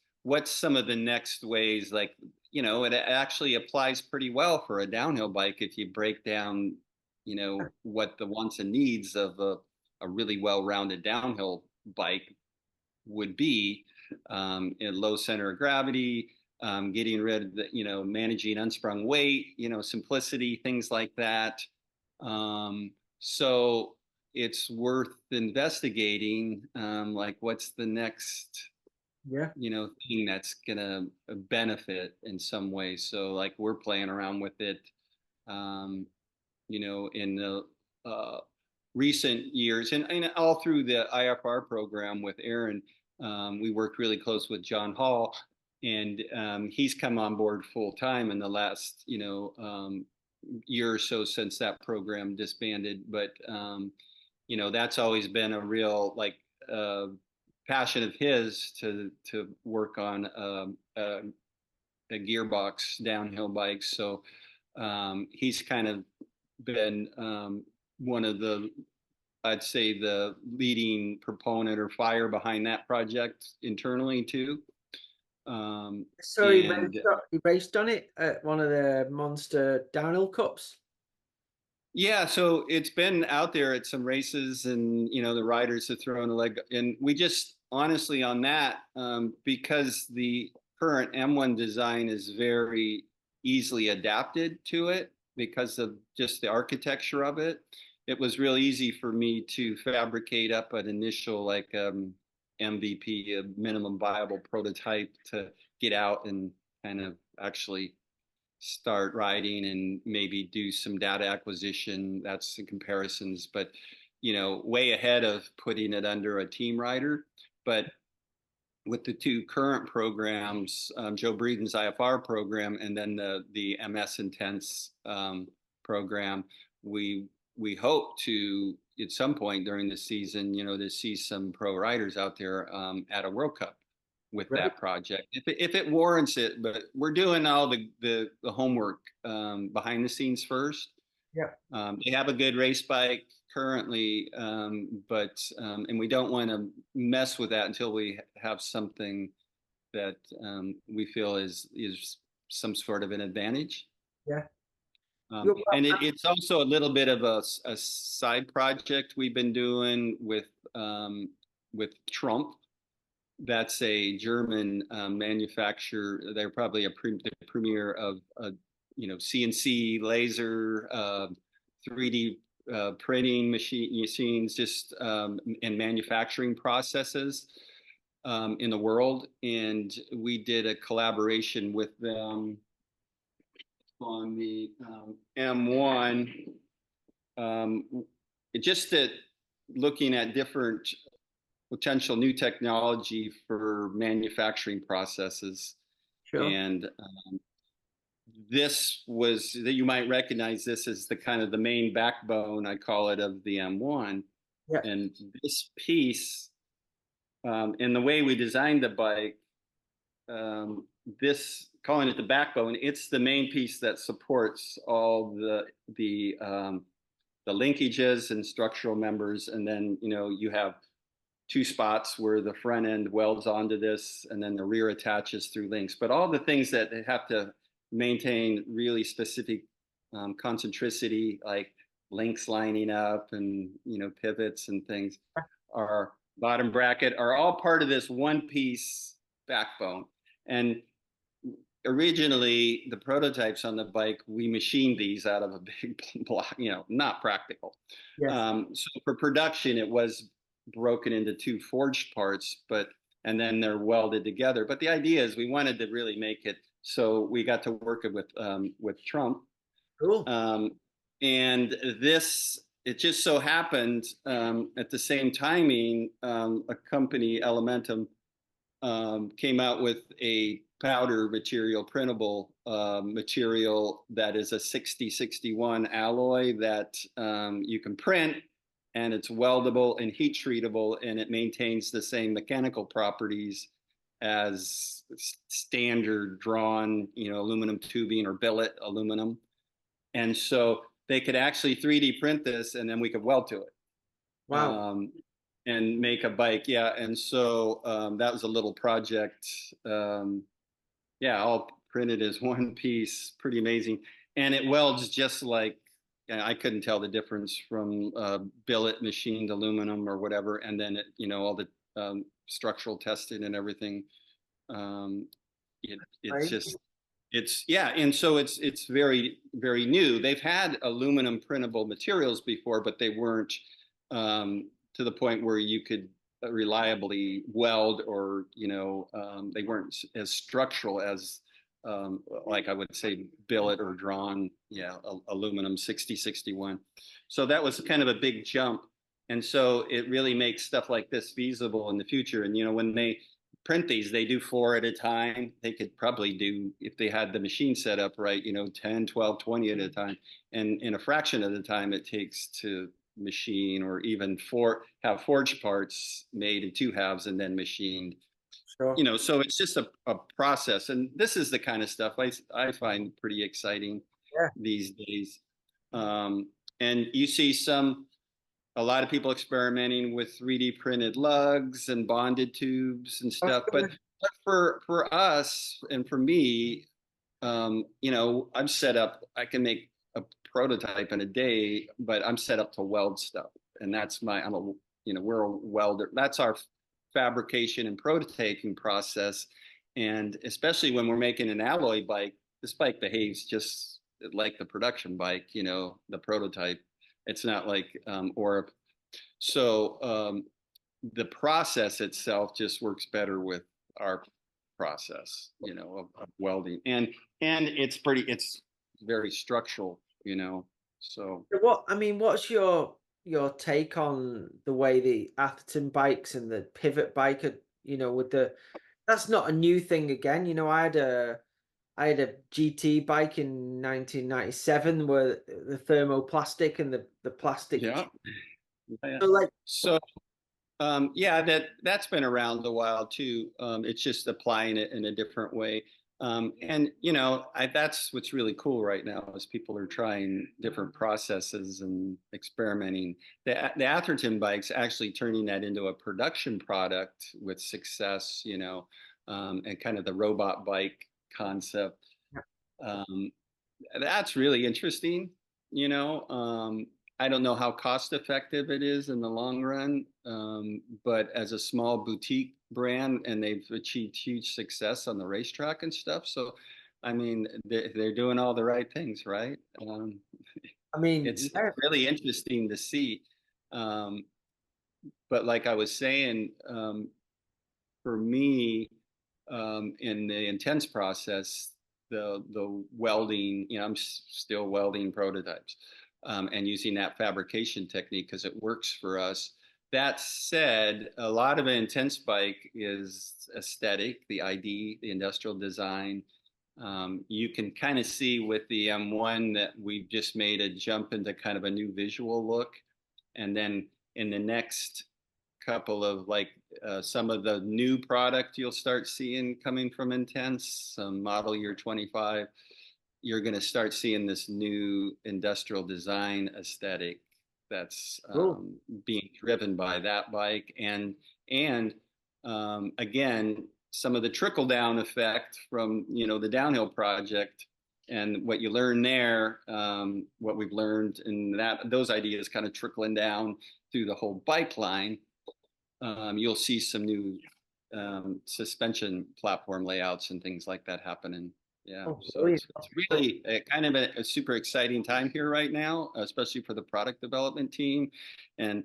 B: some of the next ways? Like, it actually applies pretty well for a downhill bike if you break down, what the wants and needs of a really well-rounded downhill bike would be, in low center of gravity, getting rid of the, managing unsprung weight, simplicity, things like that. So it's worth investigating, like what's the next,
A: Yeah.
B: thing that's gonna benefit in some way. So like we're playing around with it, um, in the recent years, and all through the IFR program with Aaron. We worked really close with John Hall, and he's come on board full time in the last, year or so since that program disbanded. But that's always been a real like passion of his to work on a gearbox downhill bike. So he's kind of been one of the, I'd say, the leading proponent or fire behind that project internally too.
A: So he
B: And
A: raced, he raced on it at one of the Monster Downhill Cups.
B: yeah, so it's been out there at some races, and the riders have thrown a leg. And we just honestly on that, because the current M1 design is very easily adapted to it because of just the architecture of it. It was real easy for me to fabricate up an initial like MVP, a minimum viable prototype, to get out and kind of actually start writing and maybe do some data acquisition. That's the comparisons, but way ahead of putting it under a team writer. But with the two current programs, Joe Breeden's IFR program and then the MS Intense program, we hope to at some point during the season, to see some pro riders out there at a World Cup. with
A: Right.
B: that project if it warrants it. But we're doing all the homework behind the scenes first.
A: Yeah.
B: They have a good race bike currently, but and we don't want to mess with that until we have something that we feel is some sort of an advantage.
A: Yeah.
B: And it's also a little bit of a side project we've been doing with Trump. That's a German manufacturer. They're probably the premier of CNC laser, 3D printing machines, just and manufacturing processes in the world. And we did a collaboration with them on the M1. Just that looking at different potential new technology for manufacturing processes.
A: Sure.
B: And this was that you might recognize this as the kind of the main backbone, I call it, of the M1.
A: Yeah.
B: And this piece, and the way we designed the bike, this calling it the backbone, it's the main piece that supports all the linkages and structural members. And then you have two spots where the front end welds onto this, and then the rear attaches through links. But all the things that have to maintain really specific concentricity, like links lining up and pivots and things, are bottom bracket, are all part of this one piece backbone. And originally, the prototypes on the bike, we machined these out of a big block, not practical.
A: Yes.
B: So for production, it was broken into two forged parts, and then they're welded together. But the idea is we wanted to really make it so we got to work it with Trump.
A: Cool.
B: And it just so happened at the same timing, a company, Elementum, came out with a powder material, printable material that is a 6061 alloy that you can print, and it's weldable and heat treatable, and it maintains the same mechanical properties as standard drawn, aluminum tubing or billet aluminum. And so they could actually 3D print this, and then we could weld to it.
A: Wow.
B: And make a bike. Yeah. And so that was a little project. All printed as one piece. Pretty amazing. And it welds just like, I couldn't tell the difference from billet machined aluminum or whatever. And then all the structural testing and everything. It's just, and so it's very, very new. They've had aluminum printable materials before, but they weren't to the point where you could reliably weld, or they weren't as structural as like I would say billet or drawn aluminum 6061. So that was kind of a big jump, and so it really makes stuff like this feasible in the future. And when they print these, they do 4 at a time. They could probably do, if they had the machine set up right, 10, 12, 20 at a time, and in a fraction of the time it takes to machine, or even have forged parts made in 2 halves and then machined.
A: Sure.
B: So it's just a process. And this is the kind of stuff I find pretty exciting these days. And you see a lot of people experimenting with 3D printed lugs and bonded tubes and stuff. But for us and for me, I'm set up, I can make a prototype in a day, but I'm set up to weld stuff. And that's we're a welder. That's our fabrication and prototyping process. And especially when we're making an alloy bike, this bike behaves just like the production bike, the prototype. It's not like, the process itself just works better with our process, of welding. And it's very structural, so.
A: What's your take on the way the Atherton bikes and the pivot bike are, that's not a new thing again. I had a GT bike in 1997 where the thermoplastic and the plastic.
B: Yeah.
A: So
B: Yeah, that's been around a while too. It's just applying it in a different way. And that's what's really cool right now is people are trying different processes and experimenting. The Atherton bike's actually turning that into a production product with success, and kind of the robot bike concept. Um, that's really interesting. You know, I don't know how cost effective it is in the long run, but as a small boutique brand, and they've achieved huge success on the racetrack and stuff. So, I mean, they're doing all the right things, right?
A: I mean,
B: It's
A: yeah.
B: really interesting to see. Um, but like I was saying, for me, in the intense process, the welding, I'm still welding prototypes, and using that fabrication technique because it works for us. That said, a lot of an intense bike is aesthetic, the ID, the industrial design. You can kind of see with the M1 that we've just made a jump into kind of a new visual look. And then in the next couple of some of the new product you'll start seeing coming from Intense, model year 25, you're going to start seeing this new industrial design aesthetic that's
A: Cool.
B: being driven by that bike and again some of the trickle down effect from the downhill project and what you learn there, what we've learned in those ideas kind of trickling down through the whole bike line. You'll see some new suspension platform layouts and things like that happening. Yeah,
A: Oh,
B: so
A: brilliant.
B: it's really kind of a super exciting time here right now, especially for the product development team. And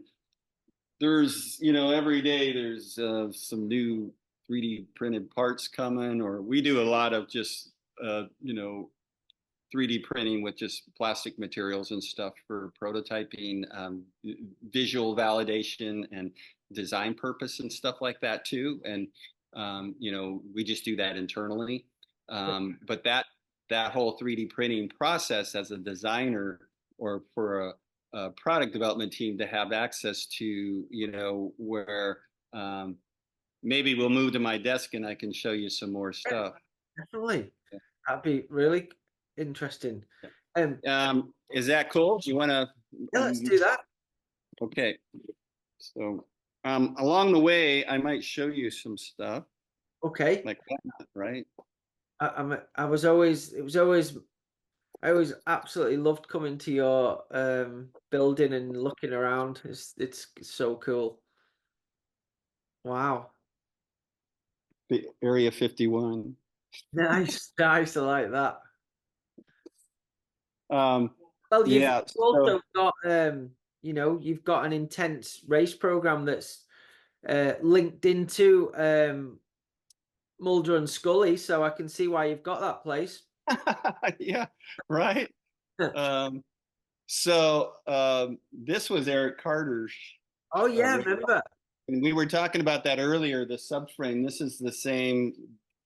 B: there's, every day there's some new 3D printed parts coming, or we do a lot of just, 3D printing with just plastic materials and stuff for prototyping, visual validation, and design purpose and stuff like that too. And we just do that internally. But that whole 3D printing process as a designer or for a product development team to have access to, where maybe we'll move to my desk and I can show you some more stuff.
A: Definitely. That'd be really interesting.
B: Is that cool? Do you want to?
A: Yeah, let's do that.
B: Okay. So, along the way, I might show you some stuff
A: Okay.
B: like that, right?
A: I was always, I always absolutely loved coming to your building and looking around. It's so cool. Wow.
B: The Area 51.
A: Nice, nice. I like that.
B: Um,
A: Well, you've
B: yeah. So,
A: also got you've got an intense race program that's linked into Mulder and Scully, so I can see why you've got that place.
B: yeah, right. Um, so this was Eric Carter's.
A: Oh yeah,
B: Race.
A: remember?
B: And we were talking about that earlier. The subframe. This is the same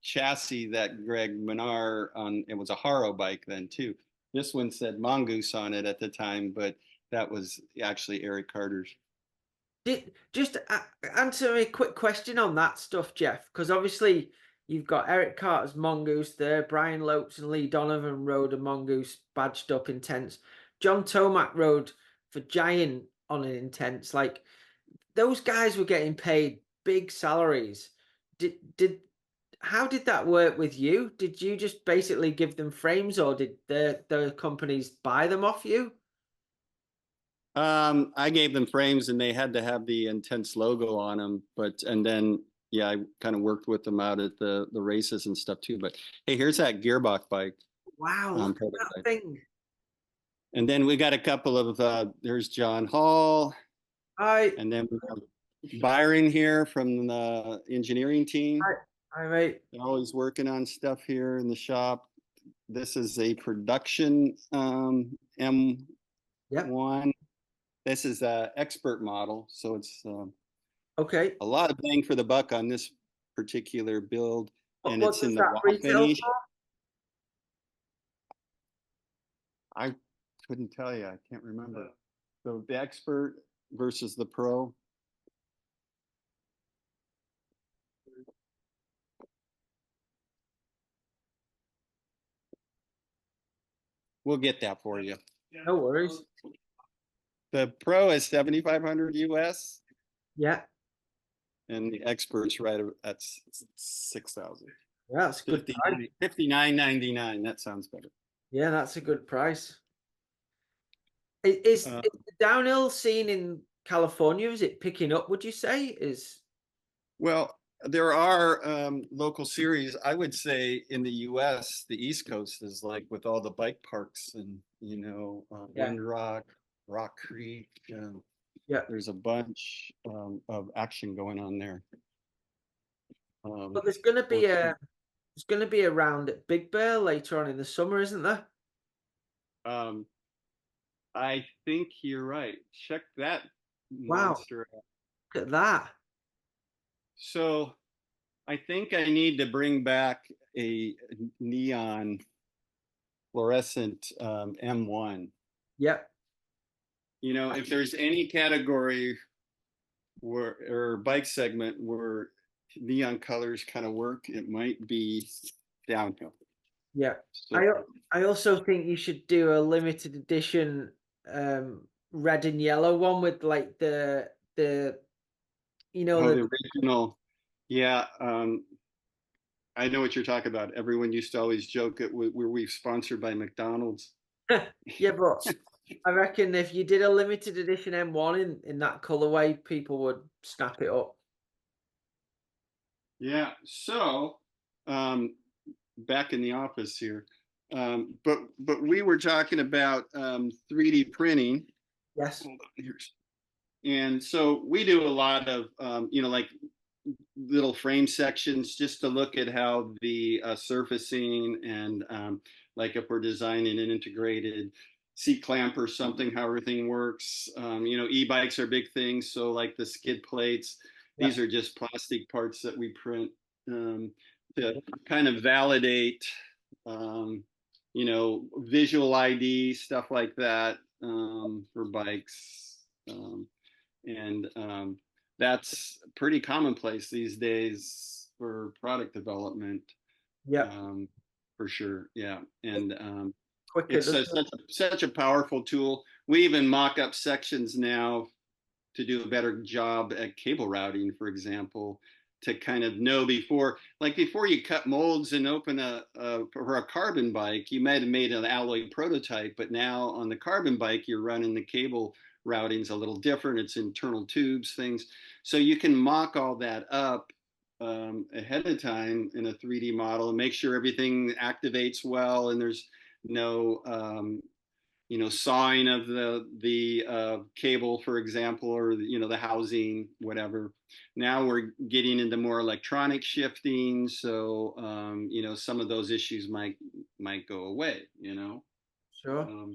B: chassis that Greg Menard on. It was a Haro bike then too. This one said Mongoose on it at the time, but that was actually Eric Carter's.
A: Just answer me a quick question on that stuff, Jeff, because obviously you've got Eric Carter's Mongoose there, Brian Lopes and Lee Donovan rode a Mongoose badged up Intense. John Tomac rode for Giant on an Intense. Like those guys were getting paid big salaries. Did how did that work with you? Did you just basically give them frames, or did the companies buy them off you?
B: I gave them frames and they had to have the Intense logo on them, and then yeah, I kind of worked with them out at the races and stuff too. But hey, here's that gearbox bike.
A: Wow, look at that
B: Prototype.
A: thing.
B: And then we got a couple of there's John Hall,
A: I
B: and then we have Byron here from the engineering team.
A: I mate.
B: They're always working on stuff here in the shop. This is a production M1.
A: Yep.
B: This is a expert model, so it's
A: Okay.
B: a lot of bang for the buck on this particular build, and
A: What
B: it's
A: does
B: in the
A: that
B: raw
A: retail
B: finish.
A: for?
B: I couldn't tell you. I can't remember. So the expert versus the pro. We'll get that for you.
A: No worries.
B: The Pro is 7,500 US,
A: Yeah,
B: and the Expert's right at 6,000.
A: yeah, that's a good price.
B: 59.99. That sounds better.
A: Yeah, that's a good price. Is the downhill scene in California, is it picking up, would you say?
B: Well, there are local series. I would say in the U.S., the East Coast is like with all the bike parks and
A: Yeah,
B: Wind Rock, Rock Creek.
A: yeah.
B: There's a bunch of action going on there.
A: But there's gonna be a round at Big Bear later on in the summer, isn't there?
B: Um, I think you're right. Check that
A: Wow,
B: monster out.
A: look at that.
B: So I think I need to bring back a neon fluorescent M1.
A: Yep,
B: If there's any category where or bike segment where neon colors kind of work, it might be downhill.
A: yeah.
B: So,
A: I also think you should do a limited edition red and yellow one with like the
B: the original, yeah. I know what you're talking about. Everyone used to always joke that we're sponsored by McDonald's.
A: yeah, but I reckon if you did a limited edition M1 in that colorway, people would snap it up.
B: Yeah. So, back in the office here, but we were talking about 3D printing.
A: Yes.
B: Hold on here. And so we do a lot of like little frame sections just to look at how the surfacing and like if we're designing an integrated seat clamp or something, how everything works. E-bikes are big things. So like the skid plates,
A: Yeah.
B: these are just plastic parts that we print to kind of validate, visual ID, stuff like that for bikes. And that's pretty commonplace these days for product development.
A: Yeah.
B: For sure. Yeah. And
A: Quicker,
B: it's
A: doesn't it?
B: such a powerful tool. We even mock up sections now to do a better job at cable routing, for example, to kind of know before you cut molds and open for a carbon bike, you might have made an alloy prototype, but now on the carbon bike, you're running the cable routing's a little different. It's internal tubes, things. So you can mock all that up ahead of time in a 3D model and make sure everything activates well and there's no sawing of the cable, for example, or the housing, whatever. Now we're getting into more electronic shifting, so some of those issues might go away.
A: Sure.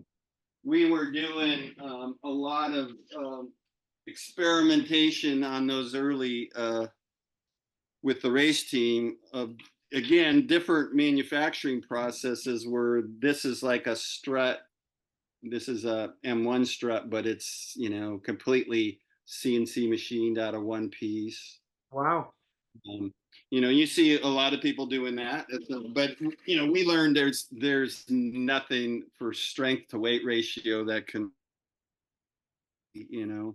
B: We were doing a lot of experimentation on those early with the race team of again different manufacturing processes where this is like a strut. This is a M1 strut, but it's completely CNC machined out of one piece.
A: Wow.
B: You see a lot of people doing that, but we learned there's nothing for strength to weight ratio that can, it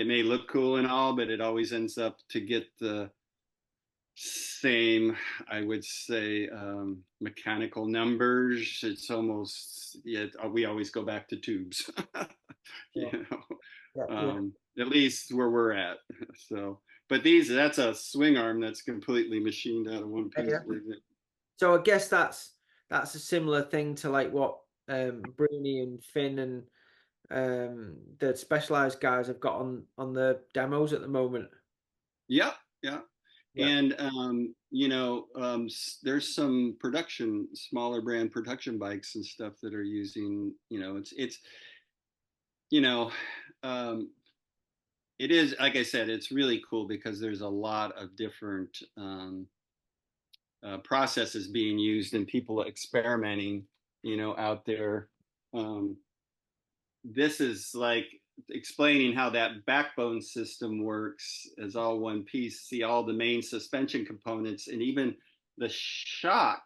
B: may look cool and all, but it always ends up to get the same, I would say, mechanical numbers. It's almost, yeah, we always go back to tubes,
A: Yeah. Yeah. Yeah.
B: at least where we're at. So, but that's a swing arm that's completely machined out of one piece.
A: Yeah. So I guess that's a similar thing to like what Bruni and Finn and the specialized guys have got on the demos at the moment.
B: Yeah, yeah.
A: Yeah.
B: And there's some smaller brand production bikes and stuff that are using, it's you know, um, it is, like I said, it's really cool because there's a lot of different processes being used and people experimenting, out there. This is like explaining how that backbone system works as all one piece. See all the main suspension components and even the shock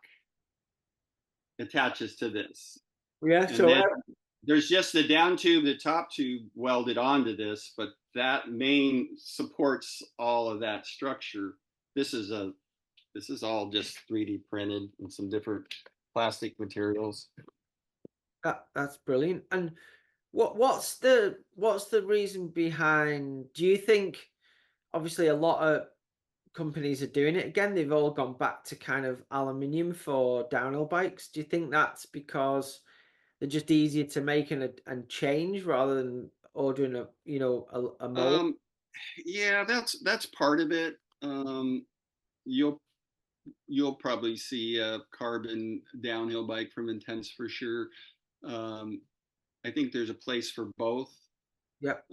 B: attaches to this.
A: Yeah.
B: And
A: So
B: then there's just the down tube, the top tube welded onto this, but that main supports all of that structure. This is a this is all just 3D printed and some different plastic materials.
A: that's brilliant. And what's the reason behind? Do you think obviously a lot of companies are doing it again? They've all gone back to kind of aluminium for downhill bikes. Do you think that's because they're just easier to make and change rather than ordering a mold?
B: Um, yeah, that's part of it. You'll you'll probably see a carbon downhill bike from Intense for sure. Um, I think there's a place for both.
A: Yep.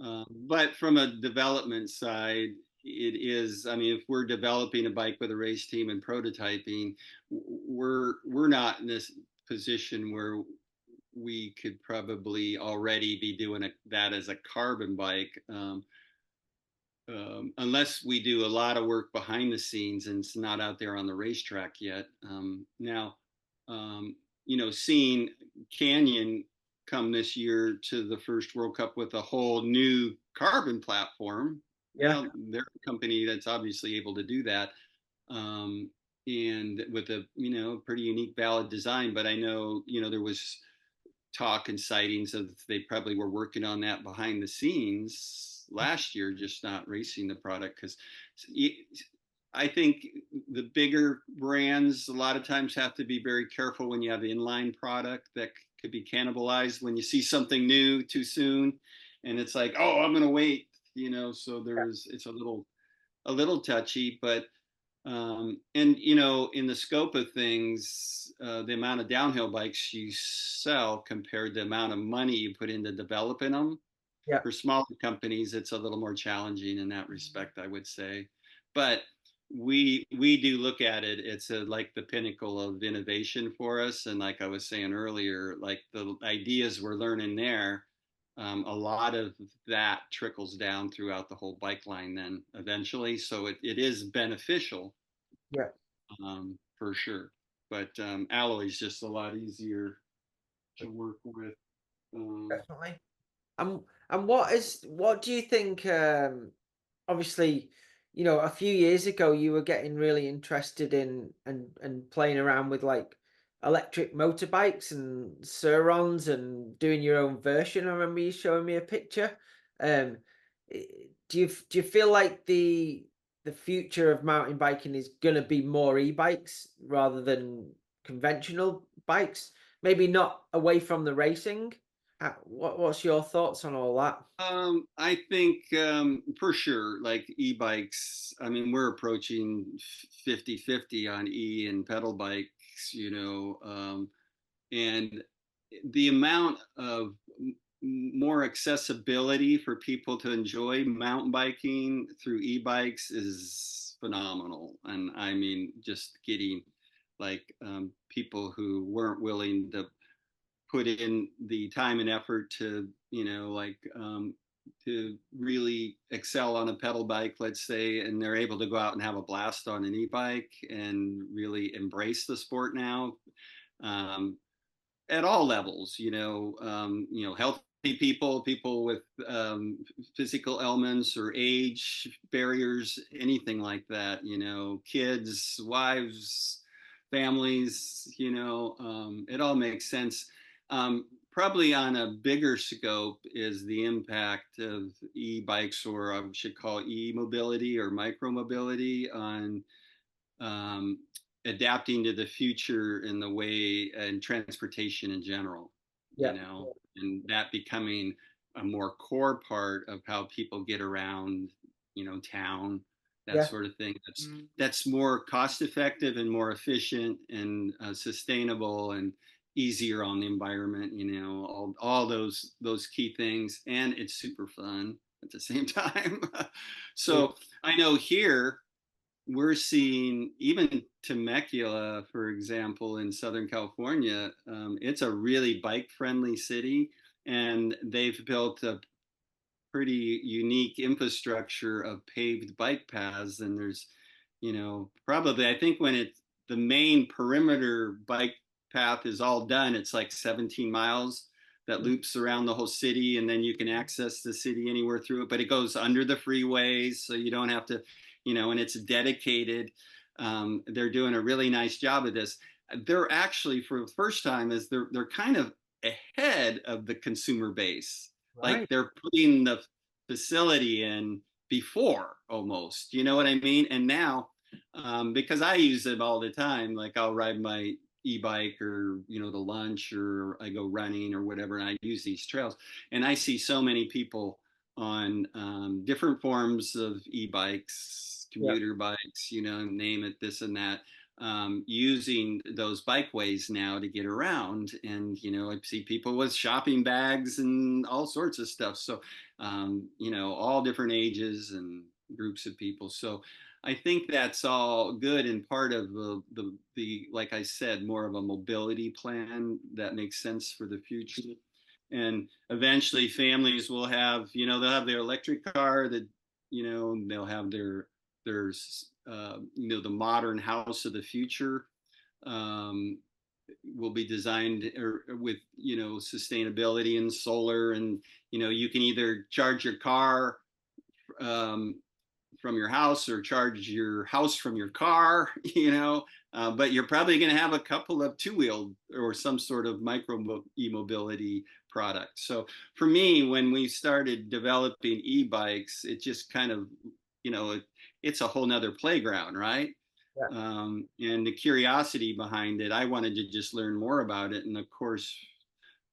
B: But from a development side, it is. I mean, if we're developing a bike with a race team and prototyping, we're not in this position where we could probably already be doing that as a carbon bike. Unless we do a lot of work behind the scenes and it's not out there on the racetrack yet. Now, um, seeing Canyon come this year to the first World Cup with a whole new carbon platform,
A: Yeah.
B: well, they're a company that's obviously able to do that. Um, and with a pretty unique valid design. But I know there was talk and sightings of they probably were working on that behind the scenes last year, just not racing the product because I think the bigger brands a lot of times have to be very careful when you have inline product that could be cannibalized when you see something new too soon, and it's like, oh, I'm gonna wait, So it's a little touchy, but and in the scope of things, the amount of downhill bikes you sell compared to the amount of money you put into developing them,
A: Yeah.
B: for smaller companies, it's a little more challenging in that respect, I would say. But we do look at it. It's like the pinnacle of innovation for us. And like I was saying earlier, like the ideas we're learning there, a lot of that trickles down throughout the whole bike line then eventually. So it is beneficial,
A: Yeah.
B: for sure. But alloy is just a lot easier to work with.
A: Definitely. And what do you think? Obviously, a few years ago you were getting really interested in and playing around with like electric motorbikes and Surons and doing your own version. I remember you showing me a picture. Do you feel like the future of mountain biking is going to be more e-bikes rather than conventional bikes? Maybe not away from the racing. What's your thoughts on all that?
B: I think for sure, like e-bikes, I mean, we're approaching 50-50 on e and pedal bikes, and the amount of more accessibility for people to enjoy mountain biking through e-bikes is phenomenal. And I mean, just getting like people who weren't willing to put in the time and effort to to really excel on a pedal bike, let's say, and they're able to go out and have a blast on an e-bike and really embrace the sport now, um, at all levels. Healthy people with physical ailments or age barriers, anything like that. Kids, wives, families. It all makes sense. Probably on a bigger scope is the impact of e-bikes, or I should call e-mobility or micro-mobility, on um, adapting to the future in the way and transportation in general,
A: Yeah.
B: and that becoming a more core part of how people get around, town, that
A: Yeah.
B: sort of thing. That's more cost effective and more efficient and sustainable and easier on the environment. All those key things, and it's super fun at the same time.
A: Yeah.
B: So I know here we're seeing even Temecula, for example, in Southern California. It's a really bike friendly city, and they've built a pretty unique infrastructure of paved bike paths. And there's, probably, I think when it's the main perimeter bike path is all done. It's like 17 miles that loops around the whole city, and then you can access the city anywhere through it. But it goes under the freeways, so you don't have to, and it's dedicated. They're doing a really nice job of this. They're actually, for the first time, is they're kind of ahead of the consumer base. Like
A: Right.
B: they're putting the facility in before almost, you know what I mean? And now, because I use it all the time, like I'll ride my e-bike or the lunch, or I go running or whatever, and I use these trails, and I see so many people on different forms of e-bikes,
A: Yeah.
B: commuter bikes, name it, this and that, using those bikeways now to get around. And I see people with shopping bags and all sorts of stuff. So all different ages and groups of people. So I think that's all good and part of the like I said, more of a mobility plan that makes sense for the future. And eventually families will have, they'll have their electric car, that, they'll have their the modern house of the future, um, will be designed with sustainability and solar. And you can either charge your car um, from your house or charge your house from your car, but you're probably going to have a couple of two-wheeled or some sort of micro e-mobility product. So for me, when we started developing e-bikes, it just kind of, it's a whole nother playground, right?
A: Yeah.
B: And the curiosity behind it, I wanted to just learn more about it. And of course,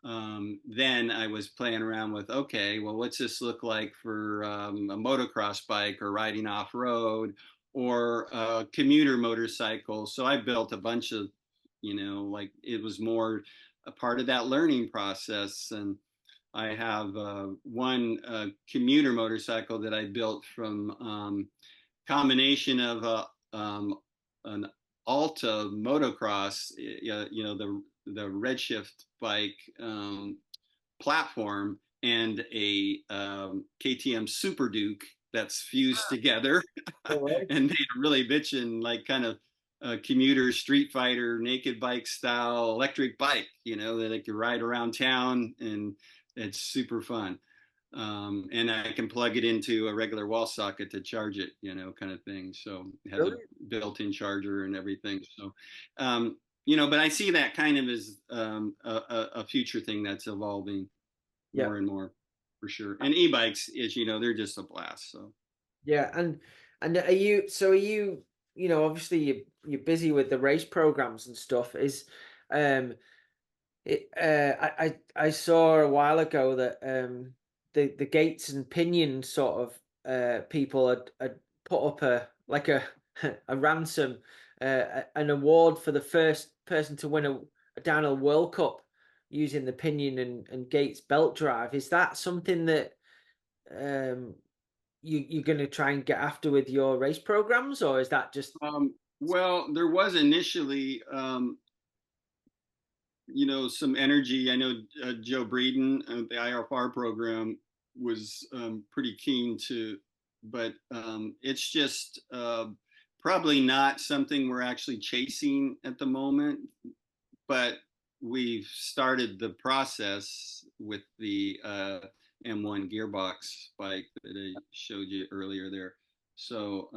B: then I was playing around with, okay, well, what's this look like for a motocross bike or riding off road or a commuter motorcycle? So I built a bunch of, like it was more a part of that learning process. And I have one commuter motorcycle that I built from combination of an Alta motocross, the Redshift bike platform, and a KTM Super Duke that's fused together
A: All right.
B: and made a really bitchin' like kind of commuter street fighter naked bike style electric bike, that I could ride around town, and it's super fun. And I can plug it into a regular wall socket to charge it, kind of thing. So it has a
A: Brilliant.
B: built-in charger and everything. So, but I see that kind of as a future thing that's evolving
A: Yeah.
B: more and more, for sure. And e-bikes, is they're just a blast. So
A: Yeah. And are you, so are you, obviously you're busy with the race programs and stuff. I saw a while ago that the Gates and Pinion sort of people had put up a like a a ransom, an award for the first person to win a downhill World Cup using the Pinion and Gates belt drive. Is that something that um you're going to try and get after with your race programs, or is that just
B: well, there was initially some energy. I know Joe Breeden, the IFR program, was pretty keen to, but it's just probably not something we're actually chasing at the moment. But we've started the process with the M1 gearbox bike that I showed you earlier there. So,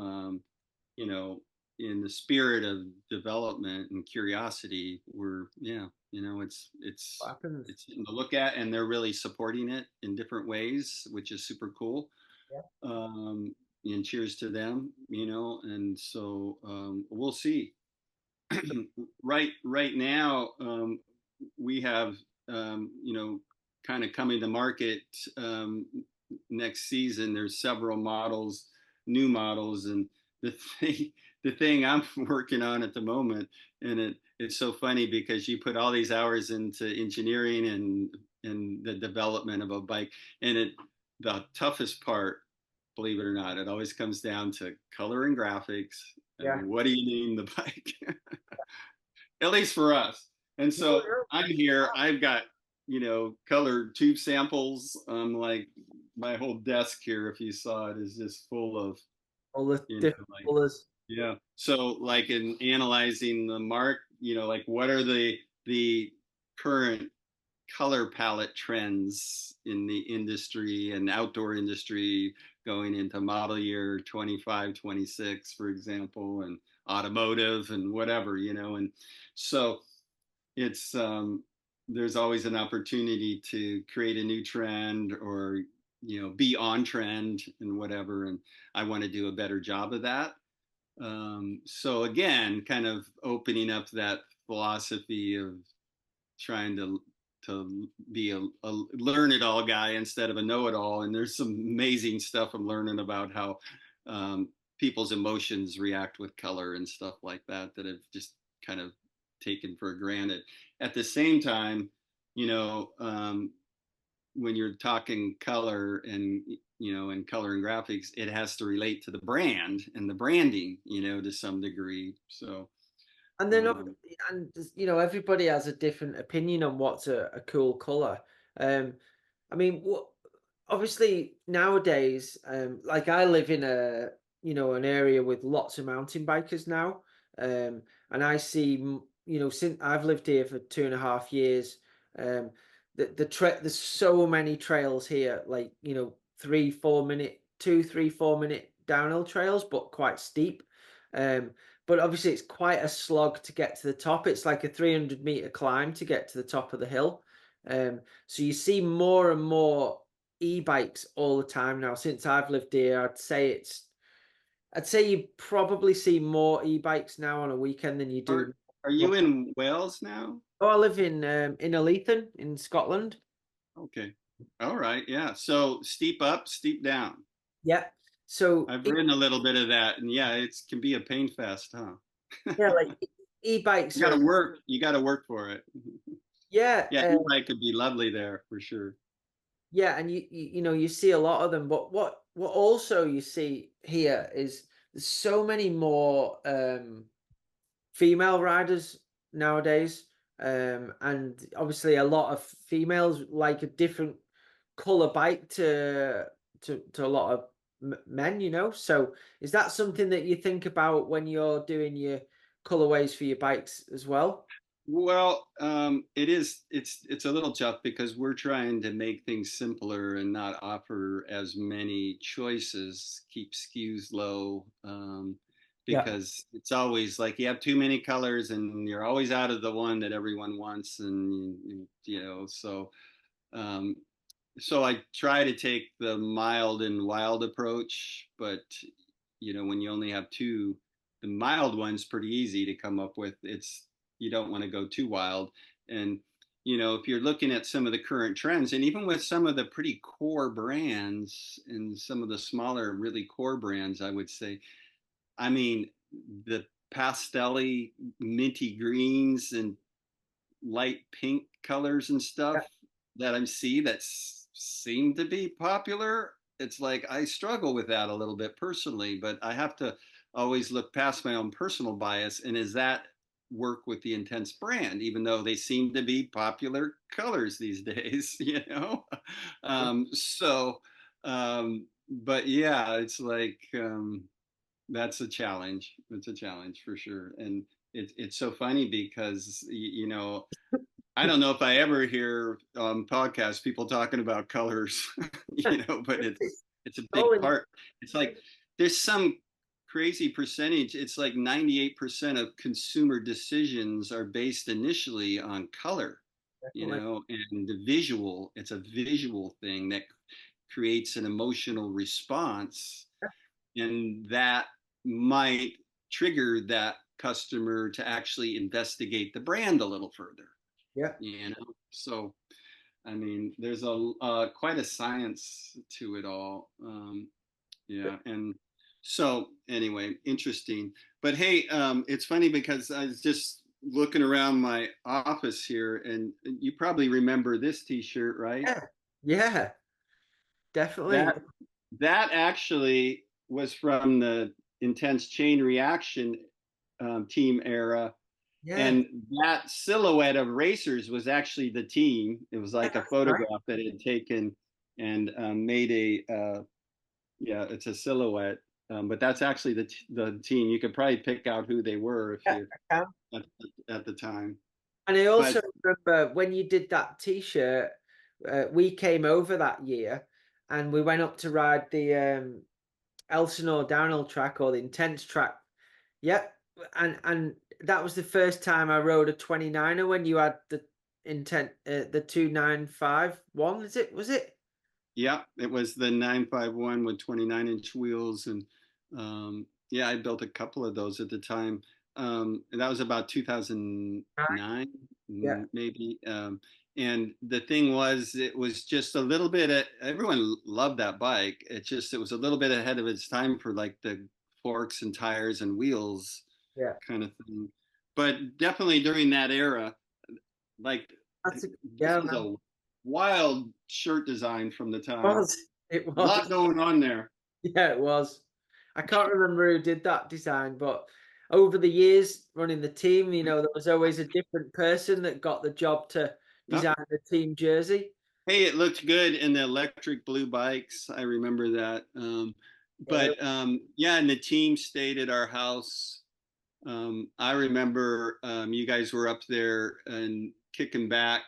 B: you know, in the spirit of development and curiosity,
A: what happens?
B: it's in the look at, and they're really supporting it in different ways, which is super cool.
A: Yeah.
B: Um, and cheers to them, and so we'll see. Right now, we have kind of coming to market next season. There's several models, new models, and the thing the thing I'm working on at the moment, and it's so funny because you put all these hours into engineering and the development of a bike, and the toughest part, believe it or not, it always comes down to color and graphics.
A: Yeah.
B: And what do you name the bike? At least for us. And
A: No,
B: so
A: no.
B: I'm here. I've got colored tube samples. Like my whole desk here, if you saw it, is just full of
A: All the different
B: like
A: colors.
B: yeah. So like in analyzing the mark, like what are the the current color palette trends in the industry and outdoor industry going into model year 25, 26, for example, and automotive and whatever, and so it's there's always an opportunity to create a new trend or be on trend and whatever, and I want to do a better job of that. So again, kind of opening up that philosophy of trying to be a learn it all guy instead of a know it all. And there's some amazing stuff I'm learning about how people's emotions react with color and stuff like that that have just kind of taken for granted. At the same time, you know, when you're talking color and and color and graphics, it has to relate to the brand and the branding, to some degree. So
A: And then, and everybody has a different opinion on what's a cool color. I mean, obviously nowadays, like I live in an area with lots of mountain bikers now, and I see, since I've lived here for 2.5 years, there's so many trails here, like 3 4 minute 2 3 4 minute downhill trails, but quite steep. Um, but obviously it's quite a slog to get to the top. It's like a 300-meter climb to get to the top of the hill. So you see more and more e-bikes all the time now. Since I've lived here, I'd say you probably see more e-bikes now on a weekend than you do.
B: are you in Wales now?
A: Oh, I live in Leithen in Scotland.
B: Okay. All right. Yeah. So steep up, steep down.
A: Yeah. So
B: I've ridden a little bit of that, and yeah, it can be a pain fest, huh?
A: yeah, like e-bikes
B: You got
A: are,
B: to work. You got to work for it.
A: yeah,
B: Yeah, e-bike could be lovely there for sure.
A: yeah, and you see a lot of them, but what also you see here is there's so many more female riders nowadays, and obviously a lot of females like a different color bike to a lot of men. So is that something that you think about when you're doing your colorways for your bikes as well?
B: Well, it is. It's a little tough because we're trying to make things simpler and not offer as many choices, keep SKUs low,
A: Yeah.
B: because it's always like you have too many colors and you're always out of the one that everyone wants, and um, so I try to take the mild and wild approach, but when you only have two, the mild one's pretty easy to come up with. It's You don't want to go too wild. And if you're looking at some of the current trends, and even with some of the pretty core brands and some of the smaller, really core brands, I would say, I mean, the pastelly minty greens and light pink colors and
A: Yeah.
B: stuff that I see that seem to be popular. It's like I struggle with that a little bit personally, but I have to always look past my own personal bias. And is that work with the Intense brand, even though they seem to be popular colors these days, So, but yeah, it's like, that's a challenge. It's a challenge for sure. And it's so funny because, I don't know if I ever hear podcasts people talking about colors, but it's a
A: Oh,
B: big part. It's like there's some crazy percentage. It's like 98% of consumer decisions are based initially on color,
A: definitely.
B: and the visual. It's a visual thing that creates an emotional response, and that might trigger that customer to actually investigate the brand a little further.
A: Yeah.
B: So I mean, there's a quite a science to it all. Yeah, and so anyway, interesting. But hey, it's funny because I was just looking around my office here, and you probably remember this T-shirt, right?
A: Yeah. Yeah. Definitely.
B: That that actually was from the Intense Chain Reaction team era.
A: Yeah.
B: And that silhouette of racers was actually the team. It was like a
A: That's right.
B: photograph that it had taken and made yeah, it's a silhouette. But that's actually the team. You could probably pick out who they were if
A: Yeah,
B: you
A: I can.
B: at, at the time.
A: And I
B: But
A: also remember when you did that T-shirt, we came over that year and we went up to ride the Elsinore downhill track or the intense track. Yep. And that was the first time I rode a 29er when you had the 2951, is it? Was it?
B: yeah, it was the 951 with 29-inch wheels, and yeah, I built a couple of those at the time. And that was about 2009,
A: Yeah.
B: maybe. And the thing was, it was just a little bit. Everyone loved that bike. It was a little bit ahead of its time for like the forks and tires and wheels
A: Yeah.
B: kind of thing. But definitely during that era, like
A: That's a,
B: this
A: yeah,
B: was
A: man.
B: a wild shirt design from the
A: It
B: time.
A: was. It
B: A lot
A: was.
B: going on there.
A: Yeah, it was. I can't remember who did that design, but over the years running the team, there was always a different person that got the job to
B: Yep.
A: design the team jersey.
B: Hey, it looked good in the electric blue bikes. I remember that.
A: Yeah, they,
B: Yeah, and the team stayed at our house. I remember you guys were up there and kicking back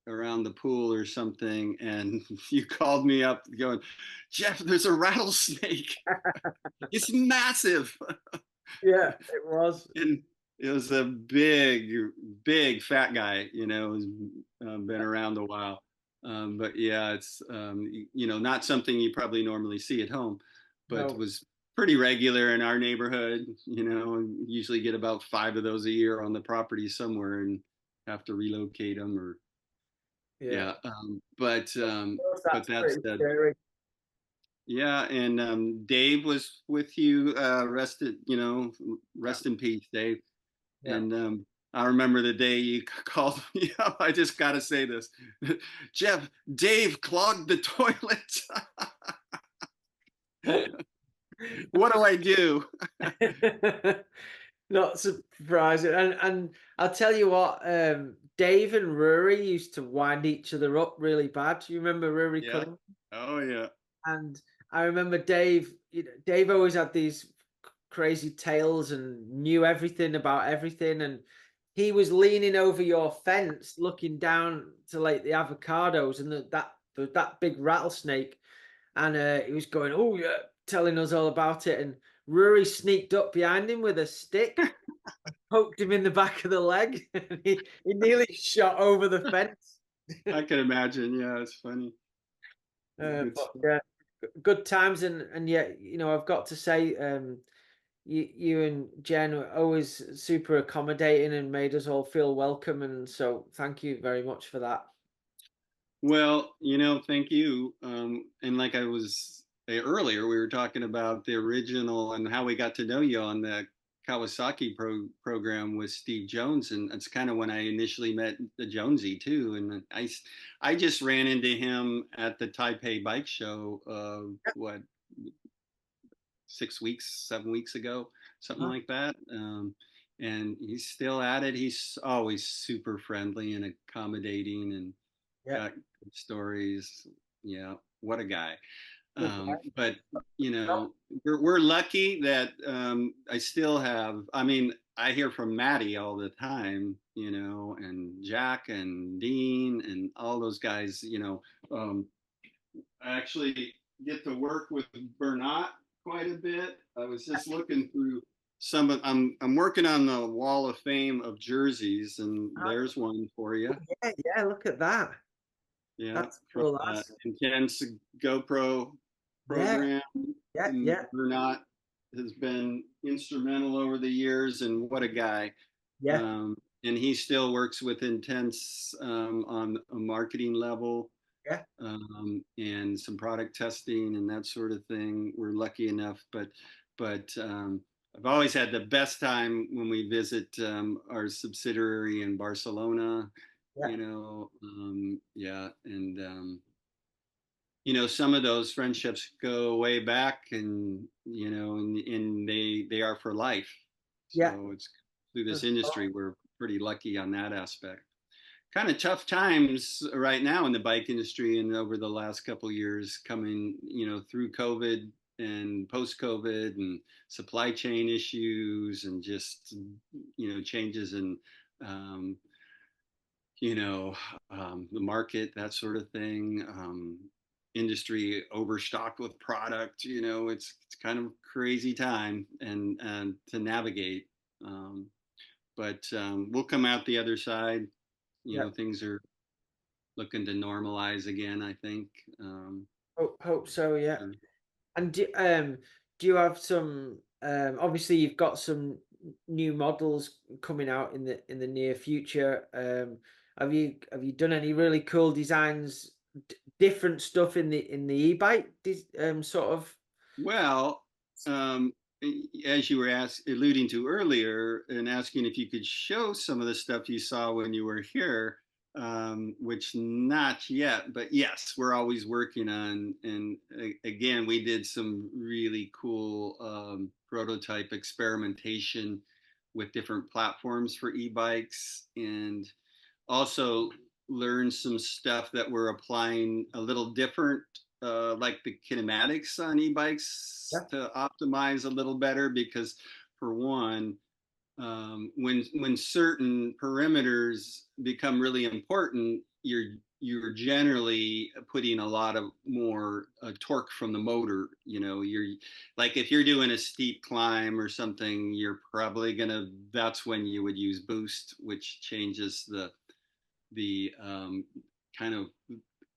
B: around the pool or something, and you called me up going, Jeff, there's a rattlesnake. It's massive.
A: yeah, it was.
B: And it was a big fat guy, who's been around a while. But yeah, it's not something you probably normally see at home, but
A: No,
B: was pretty regular in our neighborhood. And usually get about 5 of those a year on the property somewhere and have to relocate them or
A: yeah.
B: yeah. But
A: That's
B: that's
A: pretty
B: the
A: scary.
B: yeah, and Dave was with you.
A: Yeah,
B: Rest in peace, Dave.
A: yeah.
B: And I remember the day you called me up. I just got to say this. Jeff, Dave clogged the toilet. What do I do?
A: Not surprising. And I'll tell you what, Dave and Rory used to wind each other up really bad. Do you remember Rory
B: Yeah.
A: Cunningham?
B: Oh, yeah.
A: And I remember Dave, Dave always had these crazy tales and knew everything about everything. And he was leaning over your fence, looking down to like the avocados and that big rattlesnake. And he was going, oh yeah, telling us all about it. And Rory sneaked up behind him with a stick, poked him in the back of the leg, and he nearly shot over the fence.
B: I can imagine. Yeah, it's funny. Good
A: But
B: stuff.
A: yeah, good times, and yet I've got to say, you and Jen were always super accommodating and made us all feel welcome, and so thank you very much for that.
B: Well, thank you. And like I was earlier, we were talking about the original and how we got to know you on the Kawasaki program with Steve Jones, and that's kind of when I initially met the Jonesy too. And I just ran into him at the Taipei Bike Show. What 6 weeks, 7 weeks ago, something
A: Huh?
B: like that. And he's still at it. He's always super friendly and accommodating and
A: Yeah,
B: got good stories. Yeah, what a guy.
A: good.
B: But we're lucky that I still have. I mean, I hear from Maddie all the time, and Jack and Dean and all those guys. I actually get to work with Bernat quite a bit. I was just looking through some of. I'm working on the Wall of Fame of jerseys, and there's one for you.
A: Yeah, yeah. Look at that.
B: Yeah,
A: That's
B: from
A: cool. That's
B: Intense GoPro
A: yeah,
B: program.
A: yeah,
B: And
A: yeah,
B: Bernat has been instrumental over the years, and what a guy.
A: yeah,
B: Um, and he still works with Intense on a marketing level
A: yeah,
B: and some product testing and that sort of thing. We're lucky enough, but I've always had the best time when we visit our subsidiary in Barcelona.
A: yeah,
B: Yeah, and some of those friendships go way back, and they are for life.
A: yeah.
B: So it's through this
A: That's
B: industry, we're pretty lucky on that aspect. Kind of tough times right now in the bike industry and over the last couple of years coming through COVID and post COVID and supply chain issues and just changes in um, you know, the market, that sort of thing. Industry overstocked with product. It's kind of crazy time and to navigate. Um, but we'll come out the other side.
A: Yeah.
B: Things are looking to normalize again, I think.
A: Hope so, yeah.
B: Sure.
A: And do you have some obviously you've got some new models coming out in the near future. Have you done any really cool designs, different stuff in the e-bike sort of?
B: Well, um, as you were alluding to earlier, and asking if you could show some of the stuff you saw when you were here, which not yet, but yes, we're always working on. And again, we did some really cool prototype experimentation with different platforms for e-bikes, and also learned some stuff that we're applying a little different, like the kinematics on e-bikes
A: Yeah,
B: to optimize a little better. Because for one, when certain perimeters become really important, you're generally putting a lot of more torque from the motor. You're like, if you're doing a steep climb or something, you're probably gonna that's when you would use boost, which changes the kind of,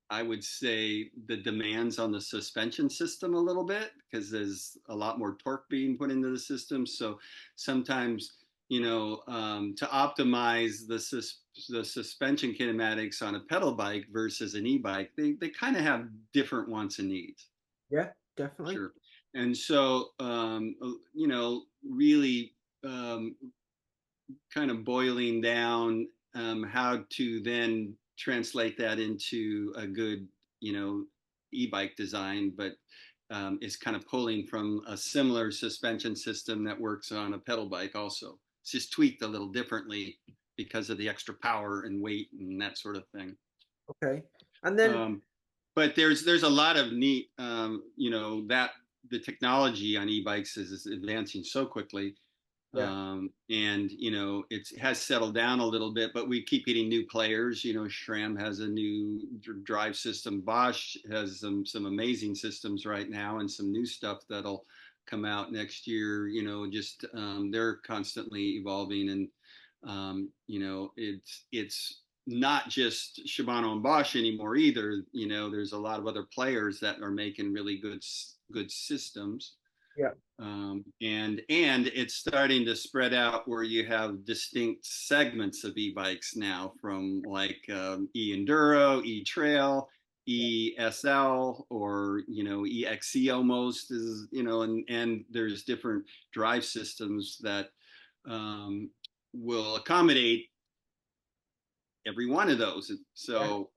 B: I would say, the demands on the suspension system a little bit, because there's a lot more torque being put into the system. So sometimes, to optimize the suspension kinematics on a pedal bike versus an e-bike, they kind of have different wants and needs.
A: yeah, definitely.
B: Sure. And so, really, kind of boiling down how to then translate that into a good, e-bike design, but is kind of pulling from a similar suspension system that works on a pedal bike also. It's just tweaked a little differently because of the extra power and weight and that sort of thing.
A: Okay. And then
B: Um, but there's a lot of neat, that the technology on e-bikes is advancing so quickly,
A: yeah,
B: and it has settled down a little bit, but we keep getting new players. SRAM has a new drive system. Bosch has some amazing systems right now, and some new stuff that'll come out next year. Just they're constantly evolving, and it's not just Shimano and Bosch anymore either. There's a lot of other players that are making really good systems,
A: yeah,
B: and it's starting to spread out where you have distinct segments of e-bikes now, from like e-enduro, e-trail, ESL, or EXC almost is, and there's different drive systems that um, will accommodate every one of those.
A: yeah,
B: So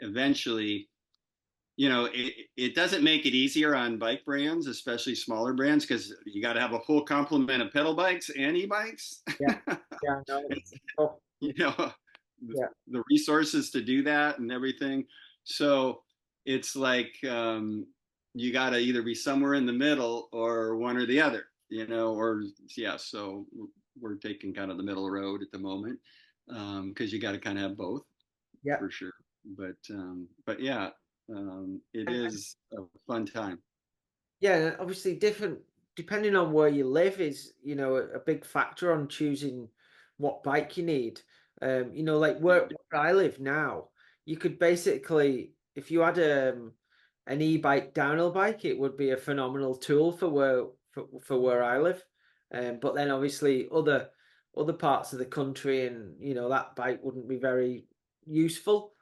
B: eventually, it doesn't make it easier on bike brands, especially smaller brands, because you got to have a full complement of pedal bikes and e-bikes.
A: yeah, yeah. No, oh,
B: you know,
A: yeah,
B: the resources to do that and everything. So it's like, you got to either be somewhere in the middle or one or the other, or yeah. So we're taking kind of the middle road at the moment, because you got to kind of have both
A: yeah.
B: for sure. But yeah, it is a fun time.
A: Yeah, obviously different depending on where you live is, a big factor on choosing what bike you need. Like
B: Yeah.
A: where I live now, you could basically, if you had an e-bike downhill bike, it would be a phenomenal tool for where I live. But then obviously other parts of the country and that bike wouldn't be very useful.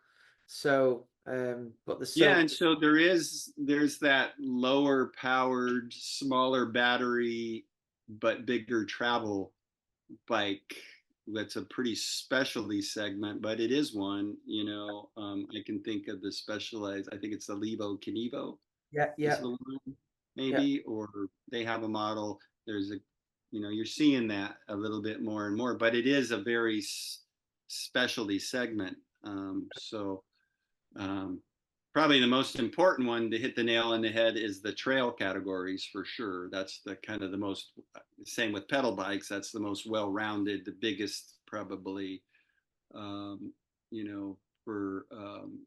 A: So but there's
B: Yeah,
A: so
B: and so there's that lower powered, smaller battery, but bigger travel bike. That's a pretty specialty segment, but it is one. I can think of the specialized. I think it's the Levo Kenevo
A: yeah,
B: is
A: yeah,
B: the one,
A: yeah.
B: maybe, or they have a model. There's a, you're seeing that a little bit more and more, but it is a very specialty segment. So um, probably the most important one to hit the nail on the head is the trail categories for sure. That's the kind of the most, same with pedal bikes. That's the most well-rounded, the biggest probably you know, for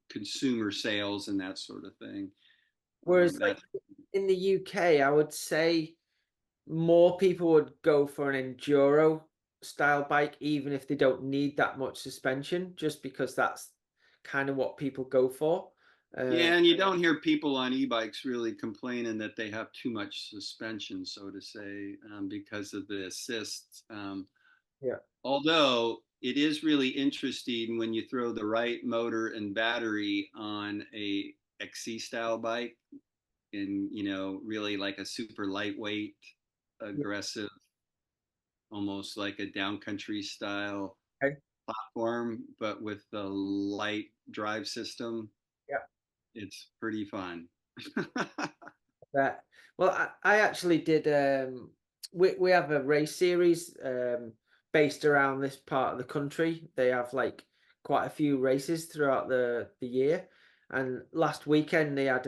B: consumer sales and that sort of thing.
A: Whereas like
B: That's
A: in the UK, I would say more people would go for an enduro style bike, even if they don't need that much suspension, just because that's kind of what people go for. Uh,
B: Yeah, and you don't hear people on e-bikes really complaining that they have too much suspension, so to say, because of the assists.
A: yeah,
B: Although it is really interesting when you throw the right motor and battery on a XC style bike, and really like a super lightweight,
A: yeah,
B: aggressive, almost like a downcountry style
A: okay,
B: platform, but with the light drive system.
A: yeah.
B: It's pretty fun.
A: That well, I actually did. We have a race series based around this part of the country. They have like quite a few races throughout the year, and last weekend they had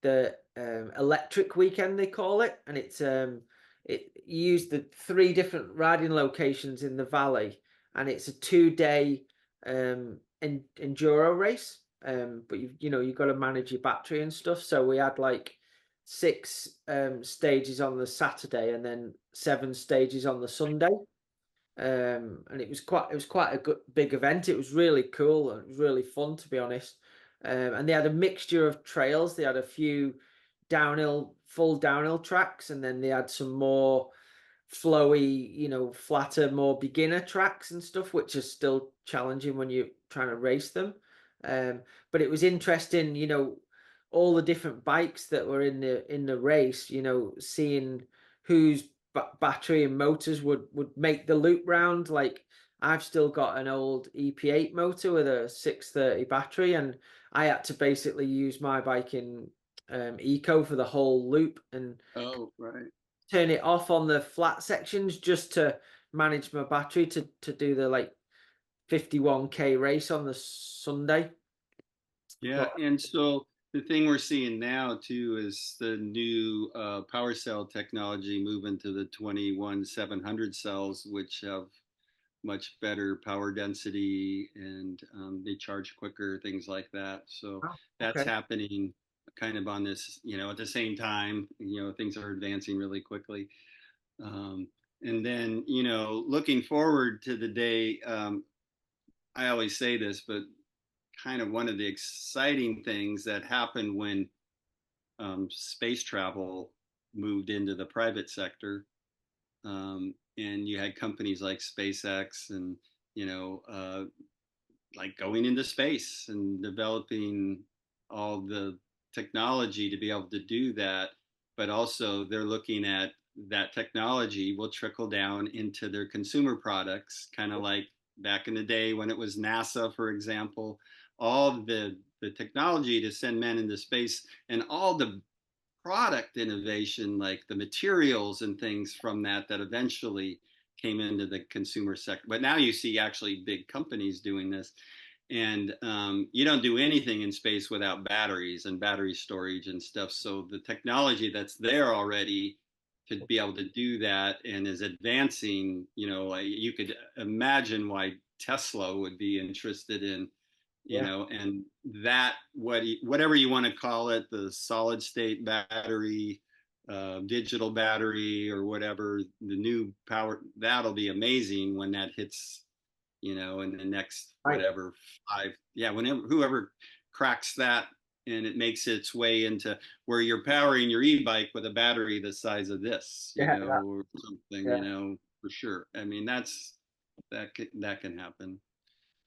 A: the electric weekend they call it, and it used the three different riding locations in the valley, and it's a 2 day enduro race. But you've got to manage your battery and stuff. So we had like six stages on the Saturday and then seven stages on the Sunday. And it was quite a good big event. It was really cool and it was really fun, to be honest. And they had a mixture of trails. They had a few full downhill tracks, and then they had some more flowy, flatter, more beginner tracks and stuff, which are still challenging when you're trying to race them. But it was interesting, all the different bikes that were in the race, seeing whose battery and motors would make the loop round. Like I've still got an old EP8 motor with a 630 battery, and I had to basically use my bike in eco for the whole loop and
B: Oh, right.
A: turn it off on the flat sections just to manage my battery to do the like 51K race on the Sunday.
B: Yeah,
A: But
B: and so the thing we're seeing now too is the new power cell technology moving to the 21 700 cells, which have much better power density, and they charge quicker, things like that. So
A: oh,
B: that's
A: okay.
B: happening kind of on this, at the same time. Things are advancing really quickly. Um, and then, looking forward to the day, I always say this, but kind of one of the exciting things that happened when space travel moved into the private sector, and you had companies like SpaceX and like going into space and developing all the technology to be able to do that. But also, they're looking at that technology will trickle down into their consumer products, kind of like back in the day when it was NASA, for example. All the technology to send men into space and all the product innovation, like the materials and things from that eventually came into the consumer sector. But now you see actually big companies doing this, and you don't do anything in space without batteries and battery storage and stuff. So the technology that's there already to be able to do that and is advancing, you could imagine why Tesla would be interested in,
A: Yeah.
B: and that whatever you want to call it, the solid state battery, digital battery, or whatever, the new power, that'll be amazing when that hits, in the next
A: Right.
B: whatever five, yeah, whenever whoever cracks that and it makes its way into where you're powering your e-bike with a battery the size of this,
A: Yeah.
B: or something,
A: Yeah.
B: for sure. I mean, that can happen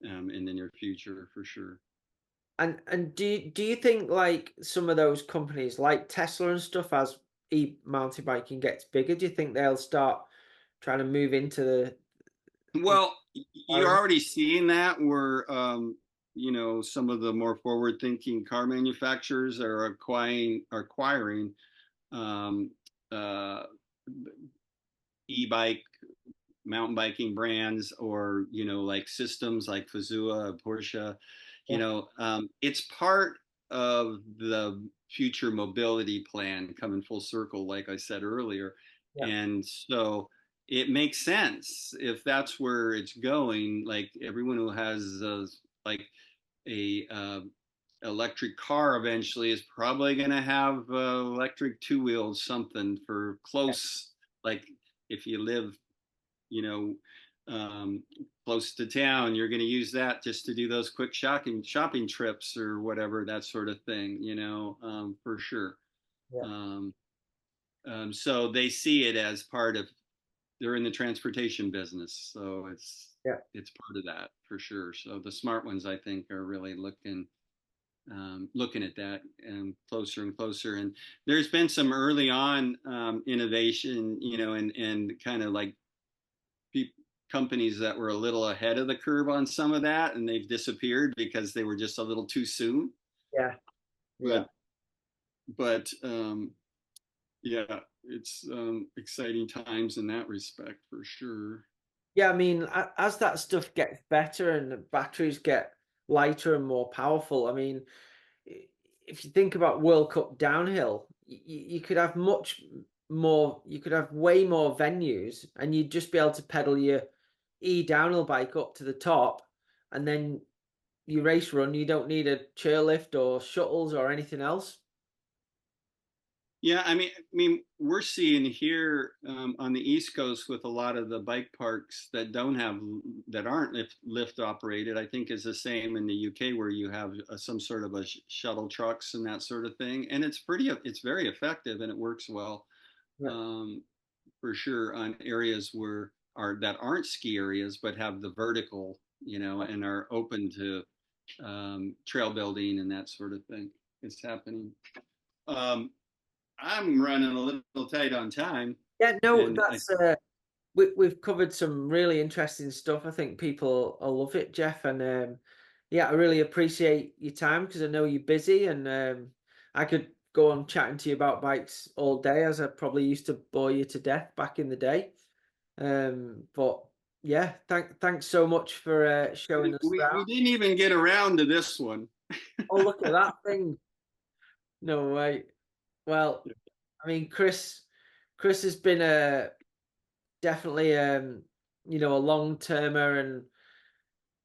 B: in the near future for sure.
A: And do you think like some of those companies like Tesla and stuff, as mountain biking gets bigger, do you think they'll start trying to move into the
B: Well, you're
A: environment?
B: already seeing that where some of the more forward-thinking car manufacturers are acquiring um, uh, e-bike mountain biking brands, or like systems like Fazua, Porsche.
A: Yeah.
B: It's part of the future mobility plan coming full circle, like I said earlier.
A: Yeah.
B: And so it makes sense if that's where it's going. Like everyone who has like a electric car eventually is probably going to have electric two wheels something for close. Like if you live, you know, close to town, you're going to use that just to do those quick shopping trips or whatever, that sort of thing. For sure.
A: Yeah.
B: Um, so they see it as part of, they're in the transportation business, so
A: Yeah.
B: it's part of that for sure. So the smart ones, I think, are really looking at that closer and closer. And there's been some early on innovation, and kind of like pe- companies that were a little ahead of the curve on some of that, and they've disappeared because they were just a little too soon.
A: Yeah. Yeah.
B: But but yeah, it's exciting times in that respect for sure.
A: Yeah, I mean, as that stuff gets better and the batteries get lighter and more powerful, I mean, if you think about World Cup downhill, you could have you could have way more venues, and you'd just be able to pedal your downhill bike up to the top, and then you race run. You don't need a chairlift or shuttles or anything else.
B: Yeah, I mean, we're seeing here on the East Coast with a lot of the bike parks that don't have that aren't lift operated. I think is the same in the UK where you have some sort of a shuttle trucks and that sort of thing, and it's very effective and it works well
A: Yeah.
B: um, for sure on areas that aren't ski areas but have the vertical, and are open to trail building and that sort of thing. It's happening. Um, I'm running a little tight on time,
A: Yeah, no,
B: and
A: that's we've covered some really interesting stuff. I think people will love it, Jeff. And yeah, I really appreciate your time because I know you're busy, and I could go on chatting to you about bikes all day, as I probably used to bore you to death back in the day. But yeah, thanks so much for showing us
B: we
A: around.
B: didn't even get around to this one.
A: Oh, look at that thing! No way. Well, I mean, Chris has been a definitely a long termer and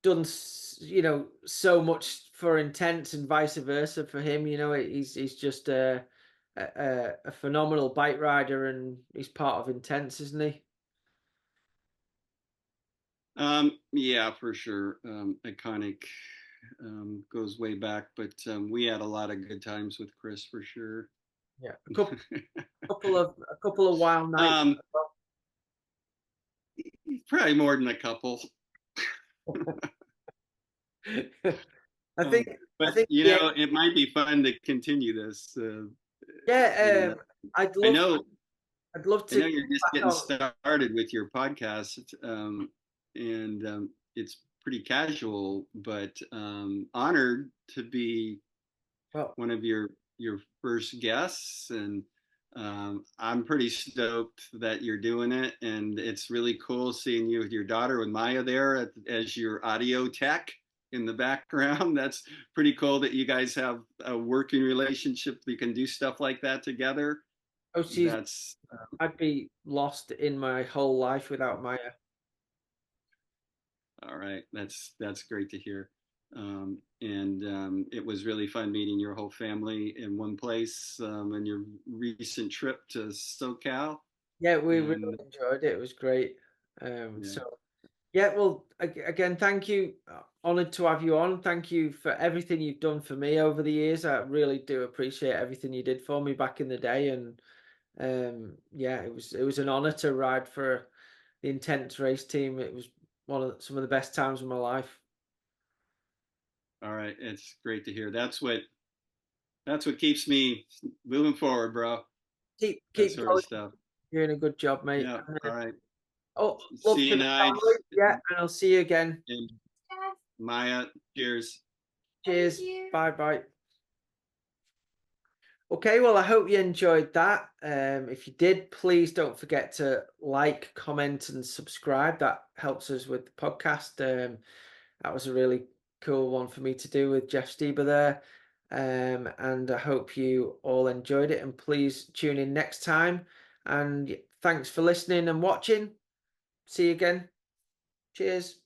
A: done so much for Intense and vice versa for him. He's just a phenomenal bike rider, and he's part of Intense, isn't he?
B: Yeah, for sure. Iconic, goes way back, but we had a lot of good times with Chris for sure.
A: Yeah, a couple of wild nights.
B: um, Probably more than a couple.
A: I
B: Um,
A: think
B: but
A: I think yeah,
B: it might be fun to continue this.
A: yeah. I'd
B: I
A: love
B: know
A: I'd love
B: I
A: to
B: know
A: get
B: you're just
A: back
B: getting
A: on.
B: started with your podcast, and it's pretty casual, but honored to be
A: Well,
B: one of your first guests, and I'm pretty stoked that you're doing it, and it's really cool seeing you with your daughter with Maya there as your audio tech in the background. That's pretty cool that you guys have a working relationship. You can do stuff like that together.
A: oh, she's
B: That's
A: I'd be lost in my whole life without Maya.
B: All right, that's great to hear. And it was really fun meeting your whole family in one place on your recent trip to SoCal.
A: Yeah, we really
B: And
A: enjoyed it. It was great.
B: yeah,
A: So yeah, well, again, thank you. Honored to have you on. Thank you for everything you've done for me over the years. I really do appreciate everything you did for me back in the day. And yeah, it was an honor to ride for the Intense race team. It was some of the best times of my life.
B: all right, it's great to hear. That's what keeps me moving forward, bro. That
A: Keep
B: sort of
A: going.
B: stuff.
A: You're doing a good job, mate.
B: Yeah.
A: And,
B: All right.
A: oh, love
B: See
A: to
B: you,
A: the
B: Nige
A: family. Yeah, and I'll see you again.
B: and Maya. Cheers.
A: Cheers. Bye bye. Okay, well, I hope you enjoyed that. If you did, please don't forget to like, comment, and subscribe. That helps us with the podcast. That was a really cool one for me to do with Jeff Steber there. And I hope you all enjoyed it. And please tune in next time. And thanks for listening and watching. See you again. Cheers.